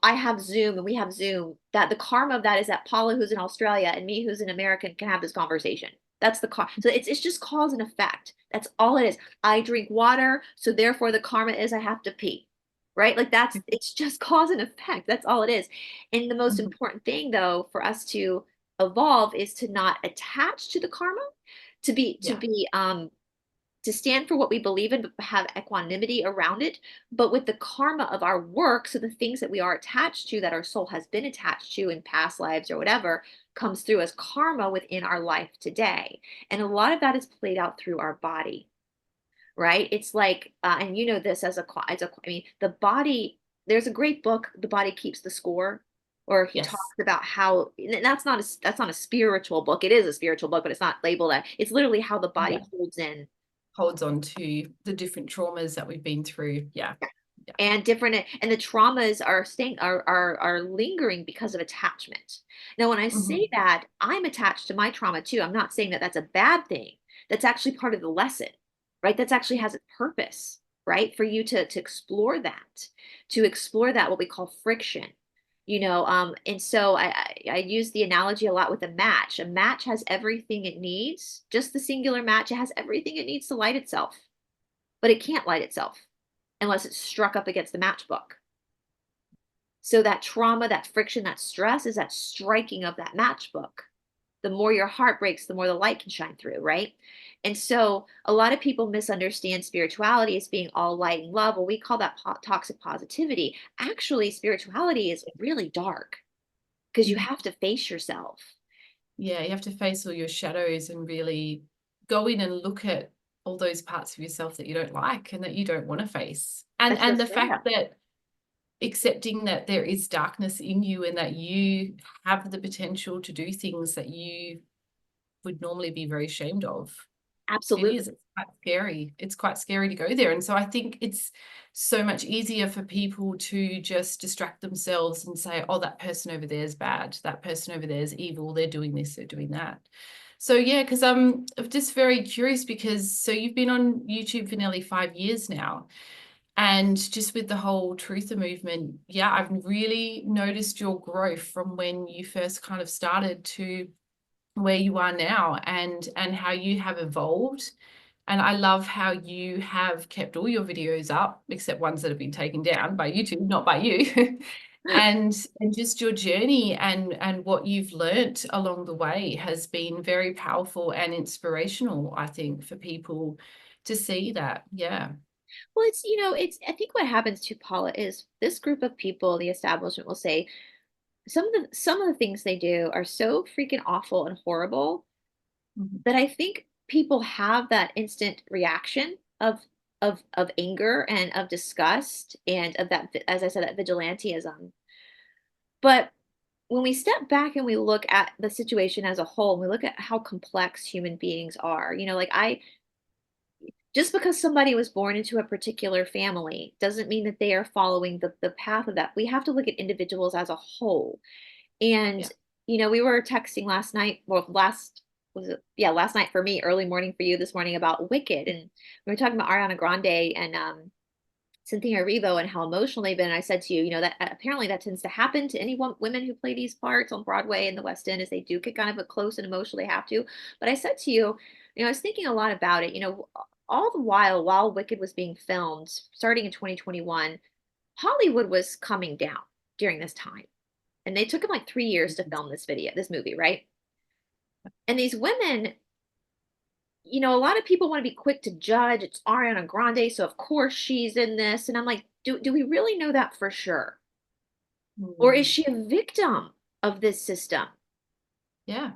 have Zoom and we have Zoom, that the karma of that is that Paula, who's in Australia, and me, who's an American, can have this conversation. That's the karma. So it's just cause and effect. That's all it is. I drink water, so therefore the karma is I have to pee. Right? Like it's just cause and effect. That's all it is. And the most Mhm. important thing though for us to evolve is to not attach to the karma, to be to Yeah. be to stand for what we believe in, but have equanimity around it, but with the karma of our work. So the things that we are attached to, that our soul has been attached to in past lives or whatever, comes through as karma within our life today. And a lot of that is played out through our body, right? It's like, and you know this I mean, the body, there's a great book, The Body Keeps the Score, or he talks Yes. about how, and that's not a spiritual book. It is a spiritual book, but it's not labeled that. It's literally how the body Yeah. holds in Holds on to the different traumas that we've been through. Yeah. Yeah. and the traumas are staying are lingering because of attachment. Now when I say Mhm. that, I'm attached to my trauma too. I'm not saying that that's a bad thing. That's actually part of the lesson, right? That's actually has a purpose, right? For you to explore that, what we call friction. And so I use the analogy a lot with a match. A match has everything it needs, just the singular match. It has everything it needs to light itself, but it can't light itself unless it's struck up against the matchbook. So that trauma, that friction, that stress is that striking of that matchbook. The more your heart breaks, the more the light can shine through, right? And so a lot of people misunderstand spirituality as being all light and love. Well, we call that toxic positivity. Actually, spirituality is really dark because you Mhm. have to face yourself. Yeah, you have to face all your shadows and really go in and look at all those parts of yourself that you don't like and that you don't want to face. And That's so the stand fact up. that accepting that there is darkness in you and that you have the potential to do things that you would normally be very ashamed of. It Absolutely. is. It's quite scary. It's quite scary to go there. And so I think it's so much easier for people to just distract themselves and say, oh, that person over there is bad. That person over there is evil. They're doing this, they're doing that. So yeah, because I'm just very curious because so you've been on YouTube for nearly 5 years now. And just with the whole truther movement, yeah, I've really noticed your growth from when you first kind of started to where you are now and how you have evolved. And I love how you have kept all your videos up, except ones that have been taken down by YouTube, not by you. And just your journey and what you've learnt along the way has been very powerful and inspirational, I think, for people to see that. Yeah. Well, I think what happens to Paula is this group of people, the establishment will say, some of the things they do are so freaking awful and horrible Mhm. that I think people have that instant reaction of anger and of disgust and of that, as I said, that vigilantism. But when we step back and we look at the situation as a whole, and we look at how complex human beings are, like just because somebody was born into a particular family doesn't mean that they are following the path of that. We have to look at individuals as a whole. And, Yeah. we were texting last night, well, last night for me, early morning for you, this morning about Wicked. And we were talking about Ariana Grande and Cynthia Erivo and how emotional they've been. And I said to you, that apparently that tends to happen to any women who play these parts on Broadway and the West End, is they do get kind of close and emotional. They have to. But I said to you, I was thinking a lot about it. All the while Wicked was being filmed, starting in 2021, Hollywood was coming down during this time. And they took them like 3 years to film this movie, right? And these women, a lot of people want to be quick to judge. It's Ariana Grande, so of course she's in this. And I'm like, do we really know that for sure? Or is Mm. she a victim of this system? Yeah.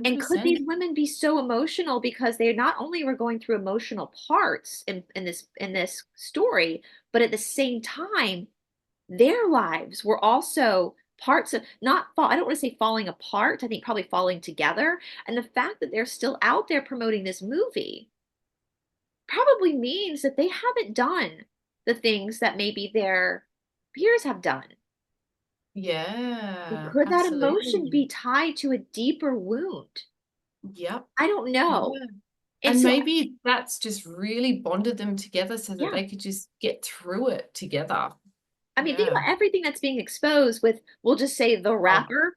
And could 100%. these women be so emotional because they not only were going through emotional parts in this story, but at the same time, their lives were also parts of not fall, I don't want to say falling apart, I think probably falling together. And the fact that they're still out there promoting this movie probably means that they haven't done the things that maybe their peers have done. And Yeah, could that emotion absolutely. be tied to a deeper wound? Yep. I don't know. Yeah. And And so, maybe that's just really bonded them together so that yeah, they could just get through it together. I mean, think Yeah. about everything that's being exposed with, we'll just say the Oh, rapper.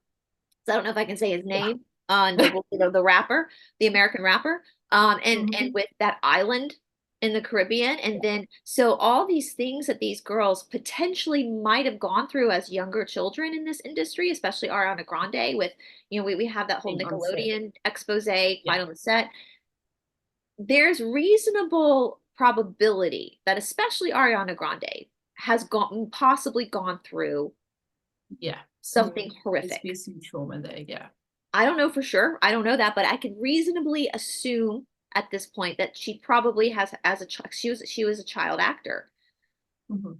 So I don't know if I can say his yeah. name, but the rapper, the American rapper, and Mhm. with that island in the Caribbean, and then so all these things that these girls potentially might have gone through as younger children in this industry, especially Ariana Grande, with we have that whole Being on set. Nickelodeon expose quite Yeah. on the set. There's reasonable probability that especially Ariana Grande has possibly gone through Yeah. something There's horrific. been some trauma there. Yeah. I don't know for sure. I don't know that, but I can reasonably assume at this point that she probably has, as a child, she was a child actor. Mhm.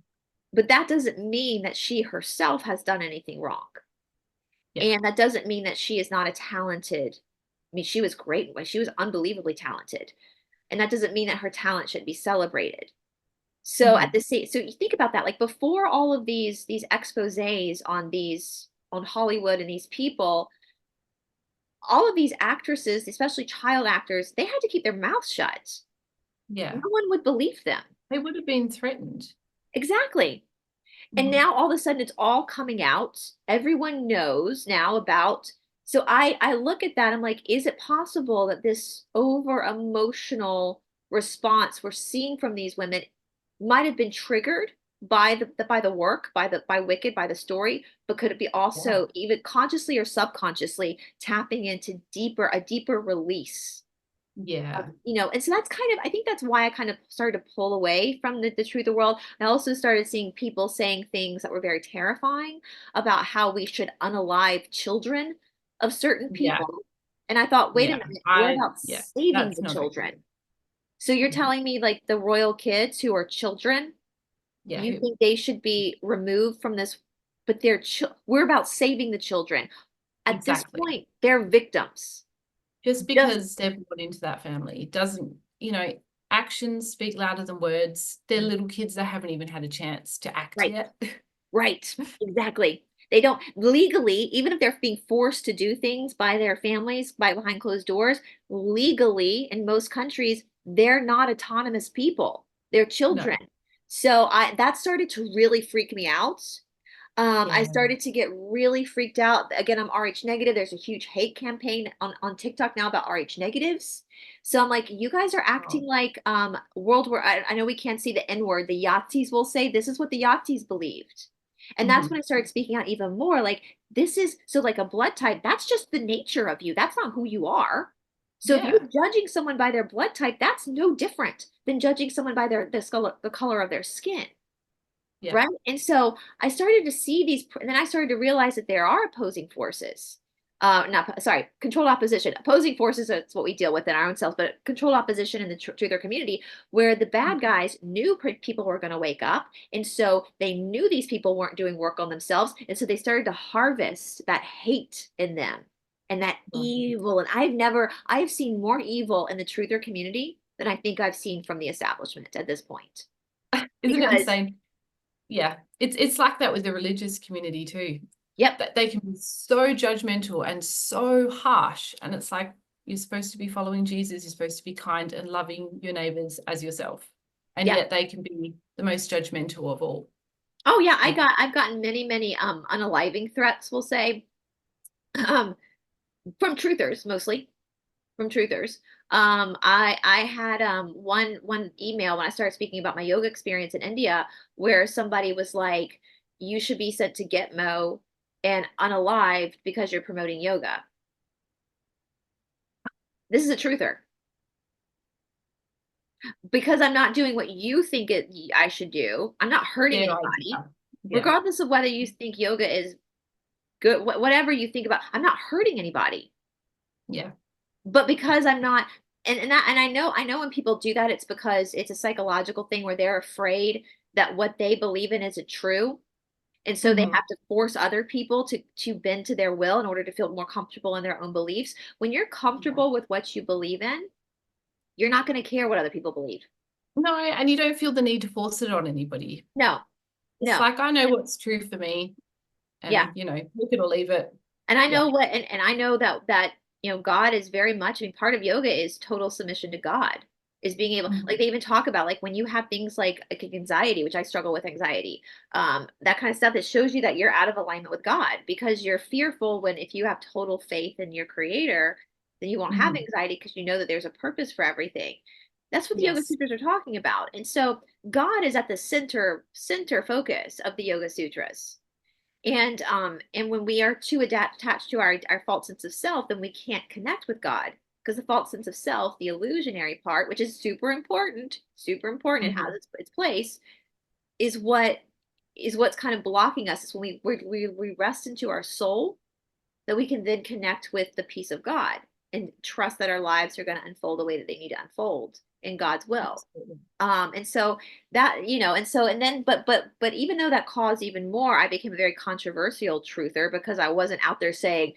But that doesn't mean that she herself has done anything wrong. Yeah. And that doesn't mean that she is not a talented. I mean, she was great. She was unbelievably talented. And that doesn't mean that her talent should be celebrated. So at Mhm. the same, so you think about that, like before all of these exposés on Hollywood and these people, all of these actresses, especially child actors, they had to keep their mouths shut. No Yeah. one would believe them. They would have been threatened. Exactly. And Mhm. now all of a sudden it's all coming out. Everyone knows now about. So I look at that, I'm like, is it possible that this over emotional response we're seeing from these women might have been triggered by the work, by Wicked, by the story, but could it be Yeah. also even consciously or subconsciously tapping into a deeper release Yeah. and so that's kind of, I think that's why I kind of started to pull away from the truth of the world. I also started seeing people saying things that were very terrifying about how we should unalive children of certain Yeah. people. And I thought, wait a Yeah. minute, what about Yeah. saving That's the not okay. children? So you're Mhm. telling me like the royal kids who are children, Yeah. you think they should be removed from this, but we're about saving the children. At this Exactly. point, they're victims. Just Just because they're born into that family doesn't, actions speak louder than words. They're little kids that haven't even had a chance to act right. yet. Right, exactly. They don't legally, even if they're being forced to do things by their families, by behind closed doors, legally in most countries, they're not autonomous people. They're No. children. So that started to really freak me out. I Yeah. started to get really freaked out. Again, I'm RH negative. There's a huge hate campaign on TikTok now about RH negatives. So I'm like, you guys are Oh, acting like World War. I know we can't see the N word. The Yahtzees will say this is what the Yahtzees believed. And that's when mhm. I started speaking out even more. Like, this is so like a blood type, that's just the nature of you. That's not who you are. So if you're Yeah. judging someone by their blood type, that's no different than judging someone by the color of their skin. Yeah. Right. And so I started to see and then I started to realize that there are opposing forces. not sorry, controlled opposition. Opposing forces, that's what we deal with in our own selves, but controlled opposition in the truther community, where the bad guys knew people were going to wake up, and so they knew these people weren't doing work on themselves, and so they started to harvest that hate in them and that evil. And I've seen more evil in the truther community than I think I've seen from the establishment at this point. Isn't it Because, insane? Yeah, it's like that with the religious community too. yep, That they can be so judgmental and so harsh, and it's like you're supposed to be following Jesus. You're supposed to be kind and loving your neighbors as yourself, and yeah. yet they can be the most judgmental of all. Oh yeah, And I've gotten many unaliving threats, we'll say, um, from truthers mostly. From truthers. I had one email when I started speaking about my yoga experience in India where somebody was like, "You should be sent to Gitmo and unalived because you're promoting yoga." This is a truther. Because I'm not doing what you think I should do. I'm not hurting their anybody, idea, yeah, regardless of whether you think yoga is good, whatever you think about. I'm not hurting anybody. yeah, But because I'm not, and I know when people do that, it's because it's a psychological thing where they're afraid that what they believe in isn't true. And so they hmm have to force other people to bend to their will in order to feel more comfortable in their own beliefs. When you're yeah. comfortable with what you believe in, you're not going to care what other people believe. No, and you don't feel the need to force it on anybody. No, It's no. like I know what's true for me, Yeah. and take it or leave it. And I Yeah. know and I know that God is very much, I mean, part of yoga is total submission to God, is being able, like Mhm. they even talk about, like when you have things like anxiety, which I struggle with anxiety, that kind of stuff that shows you that you're out of alignment with God because you're fearful when, if you have total faith in your creator, then you won't have Mhm. anxiety because you know that there's a purpose for everything. That's what the Yoga Yes. Sutras are talking about. And so God is at the center focus of the Yoga Sutras. And when we are too attached to our false sense of self, then we can't connect with God because the false sense of self, the illusionary part, which is super important, it has Mhm. its place, is what's kind of blocking us. Is when we rest into our soul, that we can then connect with the peace of God and trust that our lives are going to unfold the way that they need to unfold in God's will. Absolutely. And so that, and then, but even though that caused even more, I became a very controversial truther because I wasn't out there saying,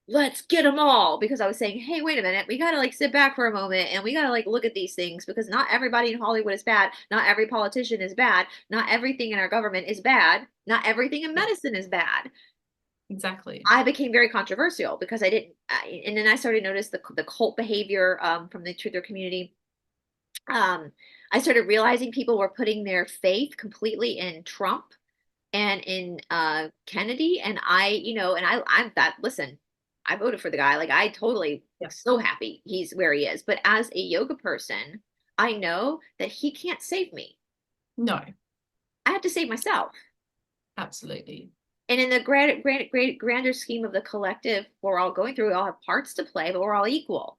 let's get them all, because I was saying, hey, wait a minute, we got to like sit back for a moment and we got to like look at these things, because not everybody in Hollywood is bad. Not every politician is bad. Not everything in our government is bad. Not everything in Yeah, medicine is bad. exactly. I became very controversial because and then I started to notice the cult behavior from the truther community. um, I started realizing people were putting their faith completely in Trump and in Kennedy. And I'm that, listen, I voted for the guy. Like, I totally Yeah. so happy he's where he is. But as a yoga person, I know that he can't save me. No, I have to save myself. absolutely. And in the grander scheme of the collective we're all going through, we all have parts to play, but we're all equal.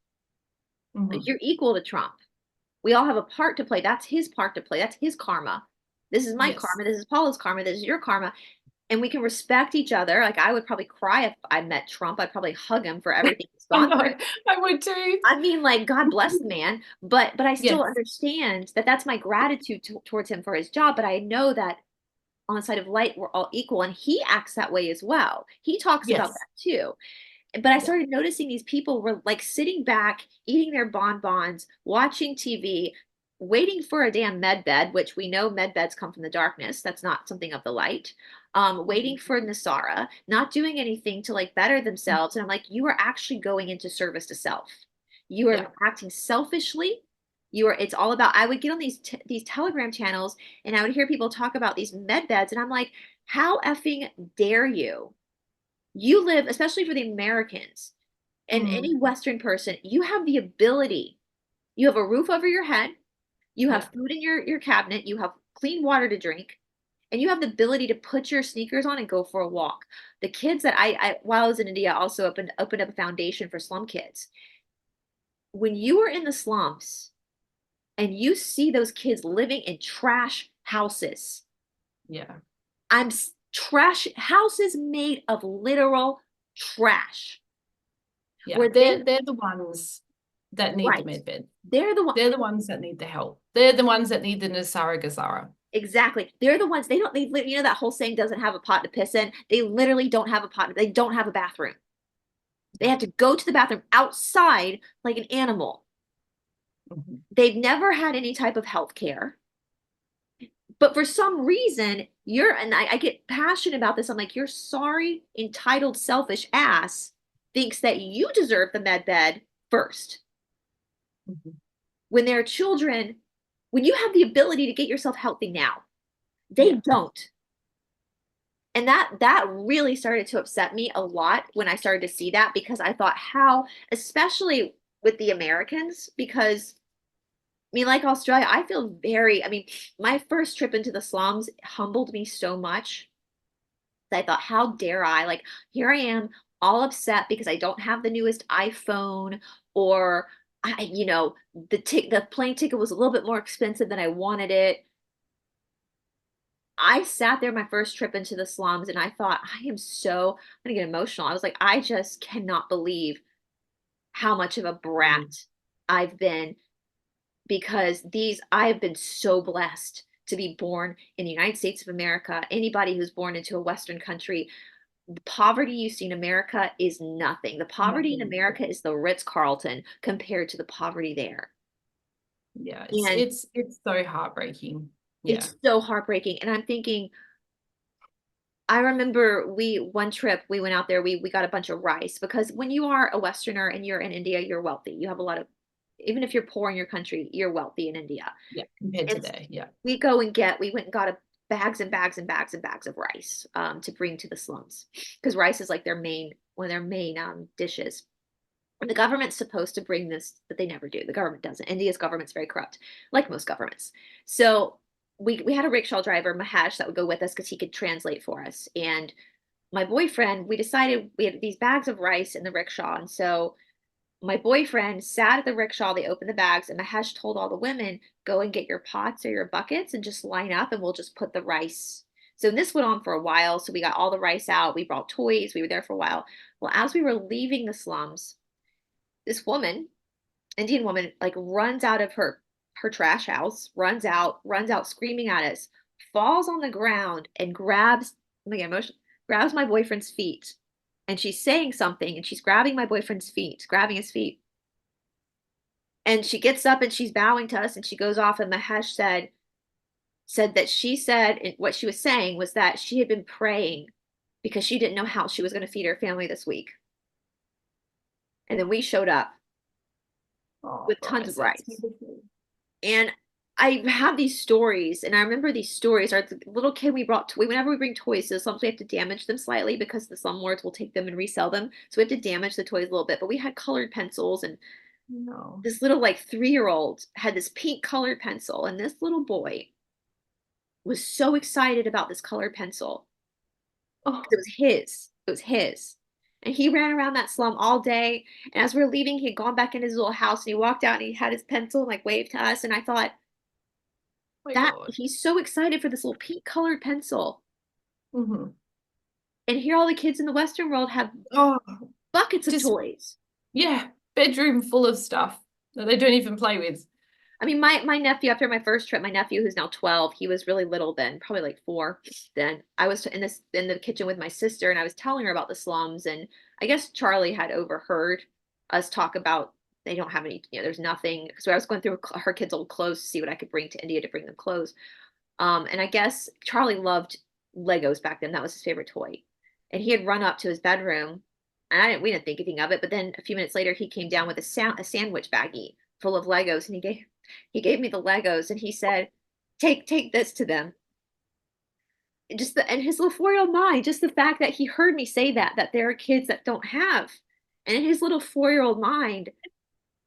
Like, Mhm. you're equal to Trump. We all have a part to play. That's his part to play. That's his karma. This is my Yes. karma. This is Paula's karma. This is your karma. And we can respect each other. Like, I would probably cry if I met Trump. I'd probably hug him for everything he's I gone know. through. I would too. I mean, like, God bless the man, but I still Yes. understand that that's my gratitude towards him for his job. But I know that on the side of light, we're all equal, and he acts that way as well. He talks about Yes. that too. But I Yeah. started noticing these people were like sitting back, eating their bonbons, watching TV, waiting for a damn med bed, which we know med beds come from the darkness. That's not something of the light. Waiting Mhm. for Nasara, not doing anything to like better themselves. And I'm like, you are actually going into service to self. You Yeah. are acting selfishly. It's all about, I would get on these Telegram channels and I would hear people talk about these med beds. And I'm like, how effing dare you? You live, especially for the Americans and Mm. any Western person, you have the ability. You have a roof over your head, you Yeah. have food in your cabinet, you have clean water to drink, and you have the ability to put your sneakers on and go for a walk. The kids that while I was in India, also opened up a foundation for slum kids. When you are in the slums and you see those kids living in trash houses, Yeah. trash houses made of literal trash. Yeah, where they, they're the ones that need the right, med bed. they're the one, They're the ones that need the help. They're the ones that need the Nasara Gazara. exactly. They're the ones, they don't, they, you know, that whole saying, doesn't have a pot to piss in. They literally don't have a pot. They don't have a bathroom. They have to go to the bathroom outside like an animal. Mhm. They've never had any type of health care. But for some reason, I get passionate about this. I'm like, your sorry, entitled, selfish ass thinks that you deserve the med bed first. Mhm. When they're children, when you have the ability to get yourself healthy now, they Yeah. don't. And that really started to upset me a lot when I started to see that, because I thought how, especially with the Americans, because I mean, like Australia, I feel very, I mean, my first trip into the slums humbled me so much. I thought, how dare I? Like, here I am, all upset because I don't have the newest iPhone, or the plane ticket was a little bit more expensive than I wanted it. I sat there my first trip into the slums and I thought, I'm gonna get emotional. I was like, I just cannot believe how much of a Mm. brat I've been, because I've been so blessed to be born in the United States of America. Anybody who's born into a Western country, the poverty you see in America is nothing. The poverty in Nothing. America is the Ritz-Carlton compared to the poverty there. Yeah, And it's so heartbreaking. Yeah. it's so heartbreaking. And I'm thinking, I remember one trip we went out there, we got a bunch of rice, because when you are a Westerner and you're in India, you're wealthy. You have a lot of, even if you're poor in your country, you're wealthy in India. Yeah, compared to And there. Yeah. we went and got bags and bags and bags and bags of rice, to bring to the slums, because rice is like one of their main dishes. And the government's supposed to bring this, but they never do. The government doesn't. India's government's very corrupt, like most governments. So we had a rickshaw driver, Mahesh, that would go with us because he could translate for us. And my boyfriend, we decided we had these bags of rice in the rickshaw. And so my boyfriend sat at the rickshaw, they opened the bags, and Mahesh told all the women, go and get your pots or your buckets and just line up and we'll just put the rice. So this went on for a while. So we got all the rice out. We brought toys. We were there for a while. Well, as we were leaving the slums, this woman, Indian woman, like runs out of her trash house, runs out screaming at us, falls on the ground and grabs, I'm gonna get emotional, grabs my boyfriend's feet. And she's saying something and she's grabbing my boyfriend's feet, grabbing his feet. And she gets up and she's bowing to us and she goes off, and Mahesh said that she said, and what she was saying was that she had been praying because she didn't know how she was going to feed her family this week. And then we showed up Oh, with tons of Bryce, that's rice. beautiful. And I have these stories, and I remember these stories. Are the little kid we brought to, whenever we bring toys to the slums, we have to damage them slightly because the slumlords will take them and resell them. So we have to damage the toys a little bit. But we had colored pencils, and No. this little like 3-year-old had this pink colored pencil, and this little boy was so excited about this colored pencil Oh, because it was his. It was his. And he ran around that slum all day. And as we were leaving, he had gone back in his little house and he walked out and he had his pencil and like waved to us. And I thought, my that God. he's so excited for this little pink colored pencil. Hmm. And here all the kids in the Western world have Oh, buckets of just, toys. yeah, bedroom full of stuff that they don't even play with. I mean, my nephew, after my first trip, my nephew who's now 12, he was really little then, probably like 4 then. I was in the kitchen with my sister and I was telling her about the slums, and I guess Charlie had overheard us talk about they don't have any, there's nothing, because I was going through her kids' old clothes to see what I could bring to India to bring them clothes. And I guess Charlie loved Legos back then. That was his favorite toy. And he had run up to his bedroom, and we didn't think anything of it. But then a few minutes later, he came down with a sandwich baggie full of Legos, and he gave me the Legos, and he said, take this to them." And his little 4-year-old mind, just the fact that he heard me say that there are kids that don't have, and in his little 4-year-old mind,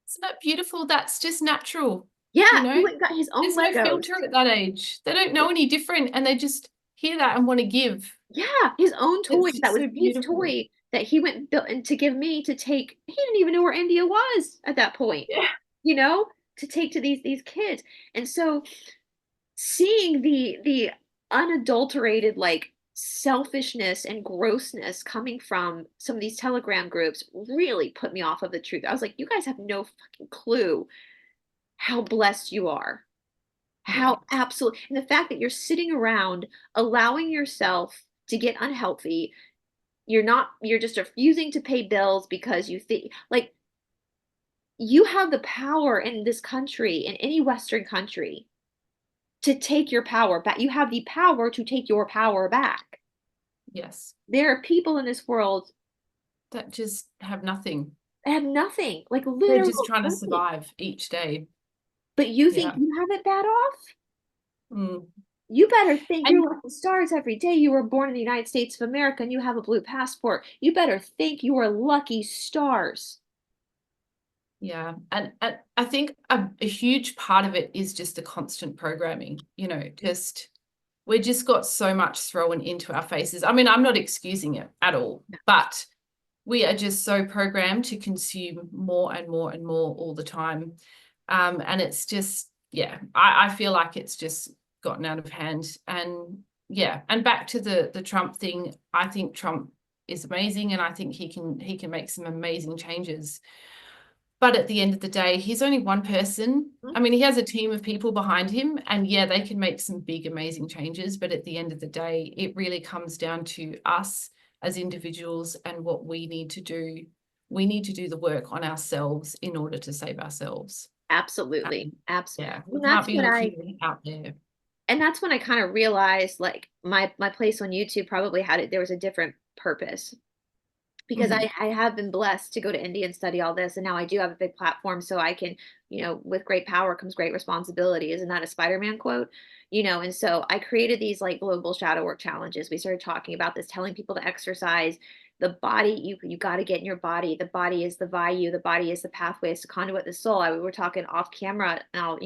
Isn't that beautiful? That's just natural, you yeah, he know? went and got his own There's no Legos. filter at that age. They don't know any different and they just hear that and want to give. Yeah, his own toy It's that just was so his beautiful. toy that he went and built and to give me to take. He didn't even know where India was at that point, Yeah. you know, to take to these kids. And so seeing the unadulterated like selfishness and grossness coming from some of these Telegram groups really put me off of the truth. I was like, you guys have no fucking clue how blessed you are. Yeah. How absolute, and the fact that you're sitting around allowing yourself to get unhealthy, you're just refusing to pay bills because you think like you have the power in this country, in any Western country, to take your power back. You have the power to take your power back. Yes. There are people in this world That just have nothing. that have nothing, like They're literally just trying to nothing. survive each day. But you think Yeah. you have it bad off? Mm. You better think And you're lucky stars every day you were born in the United States of America and you have a blue passport. You better think you are lucky stars. yeah, and I think a huge part of it is just the constant programming, just we just got so much thrown into our faces. I mean, I'm not excusing it at all, but we are just so programmed to consume more and more and more all the time. And it's just, yeah, I feel like it's just gotten out of hand. And yeah, and back to the Trump thing, I think Trump is amazing and I think he can make some amazing changes. But at the end of the day, he's only one person. I mean, he has a team of people behind him, and yeah, they can make some big, amazing changes. But at the end of the day, it really comes down to us as individuals and what we need to do. We need to do the work on ourselves in order to save ourselves. Absolutely. Absolutely. Yeah, we And can't that's be what I looking out there. and that's when I kind of realized like my place on YouTube probably had it there was a different purpose. Because Mhm. I have been blessed to go to India and study all this, and now I do have a big platform, so I can, with great power comes great responsibility. Isn't that a Spider-Man quote? And so I created these like global shadow work challenges. We started talking about this, telling people to exercise the body. You got to get in your body. The body is the value. The body is the pathway. It's the conduit, the soul. We were talking off camera now.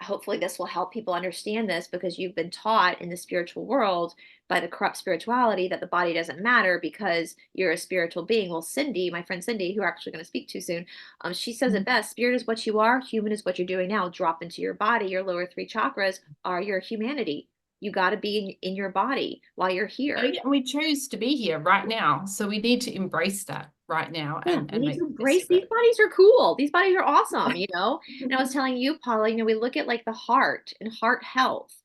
Hopefully this will help people understand this because you've been taught in the spiritual world by the corrupt spirituality that the body doesn't matter because you're a spiritual being. Well, Cindy, my friend Cindy, who we're actually going to speak to soon, she says it best: spirit is what you are, human is what you're doing now. Drop into your body. Your lower three chakras are your humanity. You got to be in your body while you're here. And we choose to be here right now, so we need to embrace that right now Yeah, and we need make to the best embrace of these it. bodies are cool. These bodies are awesome. And I was telling you, Paula, we look at like the heart and heart health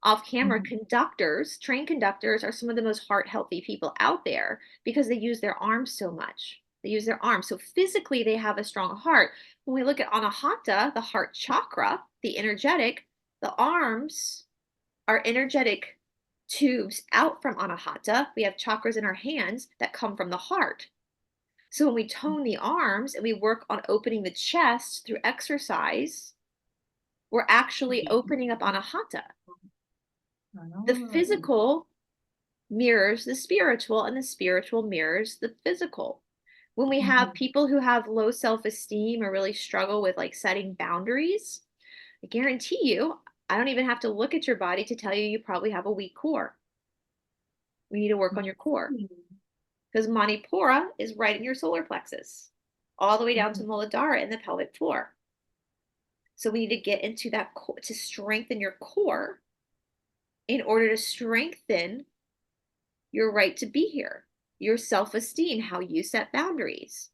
off camera. Mhm. Conductors, trained conductors are some of the most heart healthy people out there because they use their arms so much. They use their arms. So physically they have a strong heart. When we look at Anahata, the heart chakra, the energetic, the arms are energetic tubes out from Anahata. We have chakras in our hands that come from the heart. So when we tone the arms and we work on opening the chest through exercise, we're actually Yeah. opening up Anahata. The Oh. physical mirrors the spiritual, and the spiritual mirrors the physical. When we have Mhm. people who have low self-esteem or really struggle with like setting boundaries, I guarantee you, I don't even have to look at your body to tell you you probably have a weak core. We need to work on your core because Manipura is right in your solar plexus, all the way down to Mhm. Muladhara in the pelvic floor. So we need to get into that core to strengthen your core in order to strengthen your right to be here, your self-esteem, how you set boundaries.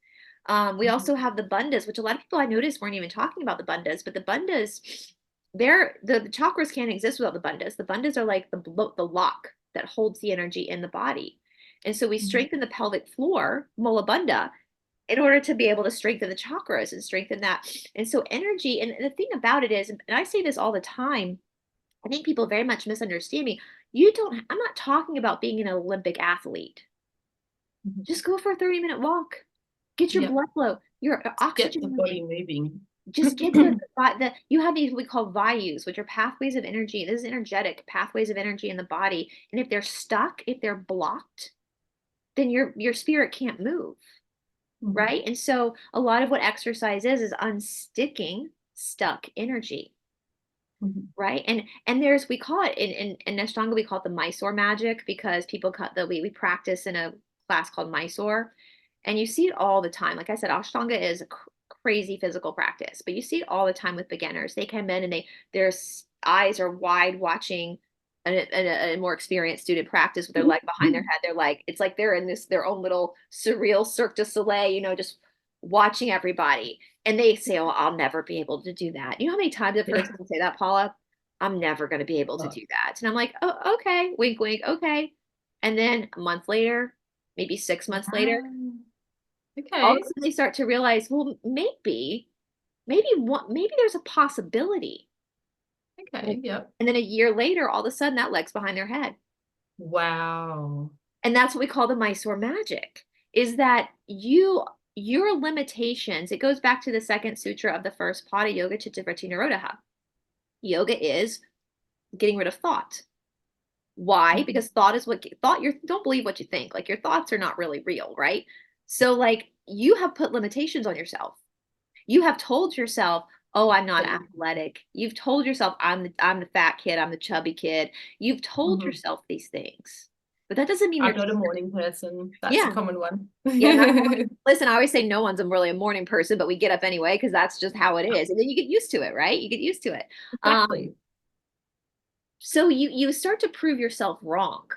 We also Mhm. have the bandhas, which a lot of people I noticed weren't even talking about the bandhas, but the bandhas, the chakras can't exist without the bandhas. The bandhas are like the lock that holds the energy in the body. And so we Mhm. strengthen the pelvic floor, Mula Bandha, in order to be able to strengthen the chakras and strengthen that. And so energy, and the thing about it is, and I say this all the time, I think people very much misunderstand me. I'm not talking about being an Olympic athlete. Mhm. Just go for a 30-minute walk. Get your Yep. blood flow, your Get the oxygen moving. body moving. Just get you have these what we call vayus, which are pathways of energy. This is energetic pathways of energy in the body. And if they're stuck, if they're blocked, then your spirit can't move. Mhm. Right? And so a lot of what exercise is unsticking stuck energy, Mhm. right? And there's we call it in Ashtanga we call it the Mysore magic because people cut the we practice in a class called Mysore, and you see it all the time. Like I said, Ashtanga is a crazy physical practice, but you see it all the time with beginners. They come in and their eyes are wide watching a more experienced student practice with their leg behind their head. They're like, it's like they're in this their own little surreal Cirque du Soleil, just watching everybody. And they say, "Oh, I'll never be able to do that." You know how many times I've heard Yeah. someone say that, Paula? I'm never going to be able to Oh, do that. And I'm like, "Oh, okay, wink, wink, okay." And then a month later, maybe 6 months later, wow. all of a Okay. sudden they start to realize, well, maybe there's a possibility. Okay. Yep. And then a year later, all of a sudden that leg's behind their head. Wow. And that's what we call the Mysore magic, is that your limitations, it goes back to the second sutra of the first pada, yoga chitta vritti nirodha. Yoga is getting rid of thought. Why? Mhm. Because thought is what thought you don't believe what you think. Like your thoughts are not really real, right? So like you have put limitations on yourself. You have told yourself, "Oh, I'm not That you- athletic." You've told yourself, I'm the fat kid, I'm the chubby kid." You've told Mhm. yourself these things. But that doesn't mean I'm they're not a morning person. That's a yeah. common one. Yeah, not a morning. Listen, I always say no one's really a morning person, but we get up anyway because that's just how it is. And then you get used to it, right? You get used to it. Um, Exactly. so you start to prove yourself wrong.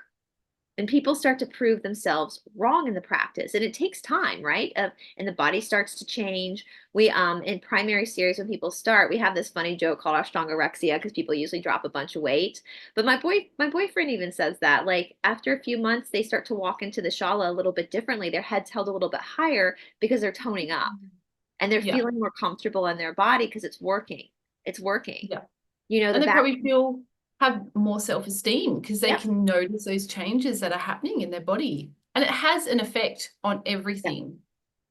And people start to prove themselves wrong in the practice, and it takes time, right? And the body starts to change. We in primary series, when people start, we have this funny joke called ashtangorexia because people usually drop a bunch of weight. But my boyfriend even says that, like, after a few months they start to walk into the shala a little bit differently. Their head's held a little bit higher because they're toning up and they're Yeah. feeling more comfortable in their body because it's working. Yeah. The And they back. probably have more self-esteem because they Yep. can notice those changes that are happening in their body. And it has an effect on everything.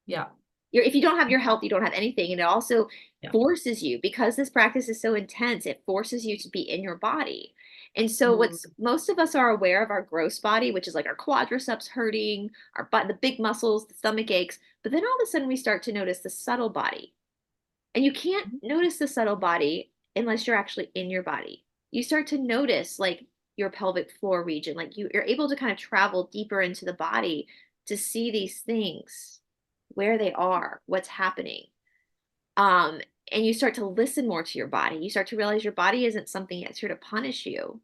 Yeah. If you don't have your health, you don't have anything. And it also Yeah. forces you, because this practice is so intense, it forces you to be in your body. And so Mm. what's most of us are aware of our gross body, which is like our quadriceps hurting, our butt, the big muscles, the stomach aches. But then all of a sudden we start to notice the subtle body. And you can't notice the subtle body unless you're actually in your body. You start to notice like your pelvic floor region, like you're able to kind of travel deeper into the body to see these things, where they are, what's happening. Um, and you start to listen more to your body. You start to realize your body isn't something that's here to punish you.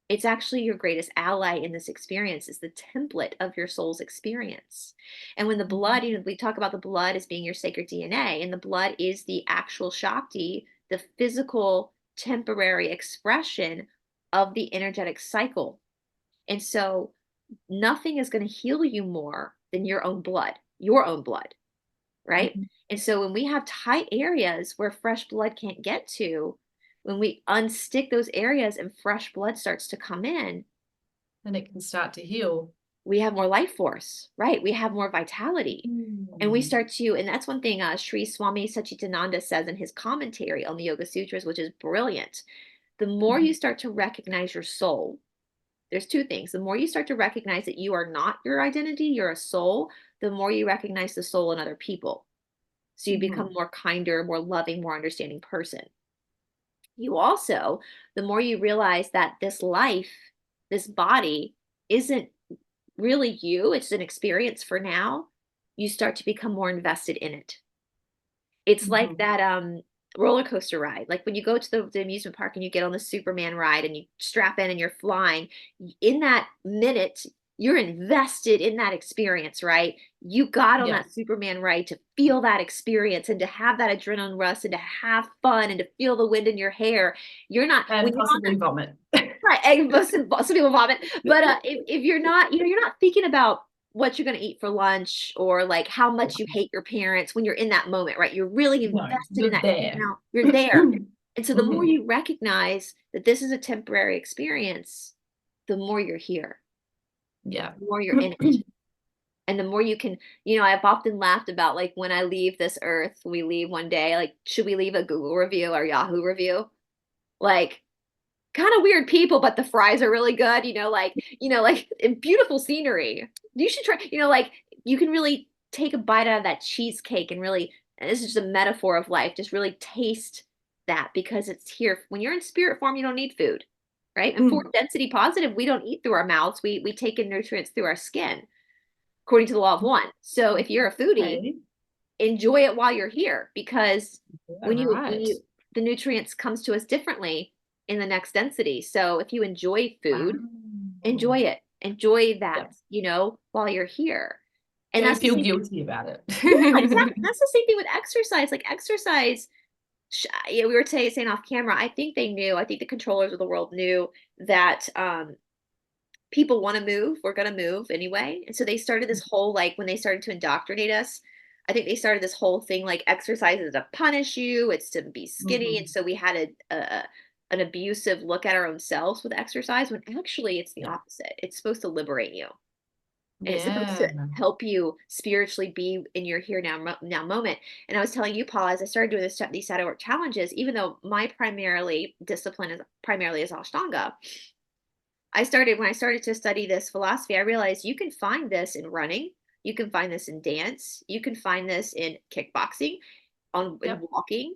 It's actually your greatest ally in this experience. Is the template of your soul's experience. And when the blood, we talk about the blood as being your sacred DNA, and the blood is the actual Shakti, the physical temporary expression of the energetic cycle. And so nothing is going to heal you more than your own blood, right? Mhm. And so when we have tight areas where fresh blood can't get to, when we unstick those areas and fresh blood starts to come in, And it can start to heal. we have more life force, right? We have more vitality. And we Mm. start to, and that's one thing Sri Swami Satchitananda says in his commentary on the Yoga Sutras, which is brilliant. The more you start to recognize your soul, there's two things. The more you start to recognize that you are not your identity, you're a soul, the more you recognize the soul in other people. So you become Mhm. more kinder, more loving, more understanding person. You also, the more you realize that this life, this body isn't really you, it's an experience for now, you start to become more invested in it. It's like Mhm. that roller coaster ride. Like when you go to the amusement park and you get on the Superman ride and you strap in and you're flying, in that minute, you're invested in that experience, right? You got on Yeah. that Superman ride to feel that experience and to have that adrenaline rush and to have fun and to feel the wind in your hair. You're not, And when you're on possibly vomit. right, and some people vomit. But if you're not, you're not thinking about what you're going to eat for lunch or like how much you hate your parents when you're in that moment, right? You're really No, invested in you're that. there. Now you're there. And so the more Mhm. you recognize that this is a temporary experience, the more you're here, Yeah. the more you're in it. And the more you can, I've often laughed about like when I leave this earth, we leave one day, like, should we leave a Google review or Yahoo review? Like, kind of weird people, but the fries are really good, like beautiful scenery. You should try, like you can really take a bite out of that cheesecake and really, and this is just a metaphor of life, just really taste that because it's here. When you're in spirit form, you don't need food, right? And for Mm. density positive, we don't eat through our mouths. We take in nutrients through our skin, according to the law of one. So if you're a foodie, Okay. enjoy it while you're here because Yeah, when right. the nutrients comes to us differently in the next density. So if you enjoy food, Wow. enjoy it. Enjoy that, Yep. while you're here. And Don't that's the feel same thing. guilty about it. Yeah, exactly. That's the same thing with exercise. Like exercise, yeah, we were saying off camera. I think they knew. I think the controllers of the world knew that people want to move. We're going to move anyway. And so they started this whole, like, when they started to indoctrinate us, I think they started this whole thing like exercise is to punish you, it's to be skinny. And Mhm. so we had an abusive look at our own selves with exercise, when actually it's the Yeah. opposite. It's supposed to liberate you, and it's supposed to Yeah. help you spiritually be in your here now moment. And I was telling you, Paula, as I started doing these shadow work challenges, even though my primarily discipline is primarily is Ashtanga, when I started to study this philosophy, I realized you can find this in running, you can find this in dance, you can find this in kickboxing, in Yep. walking.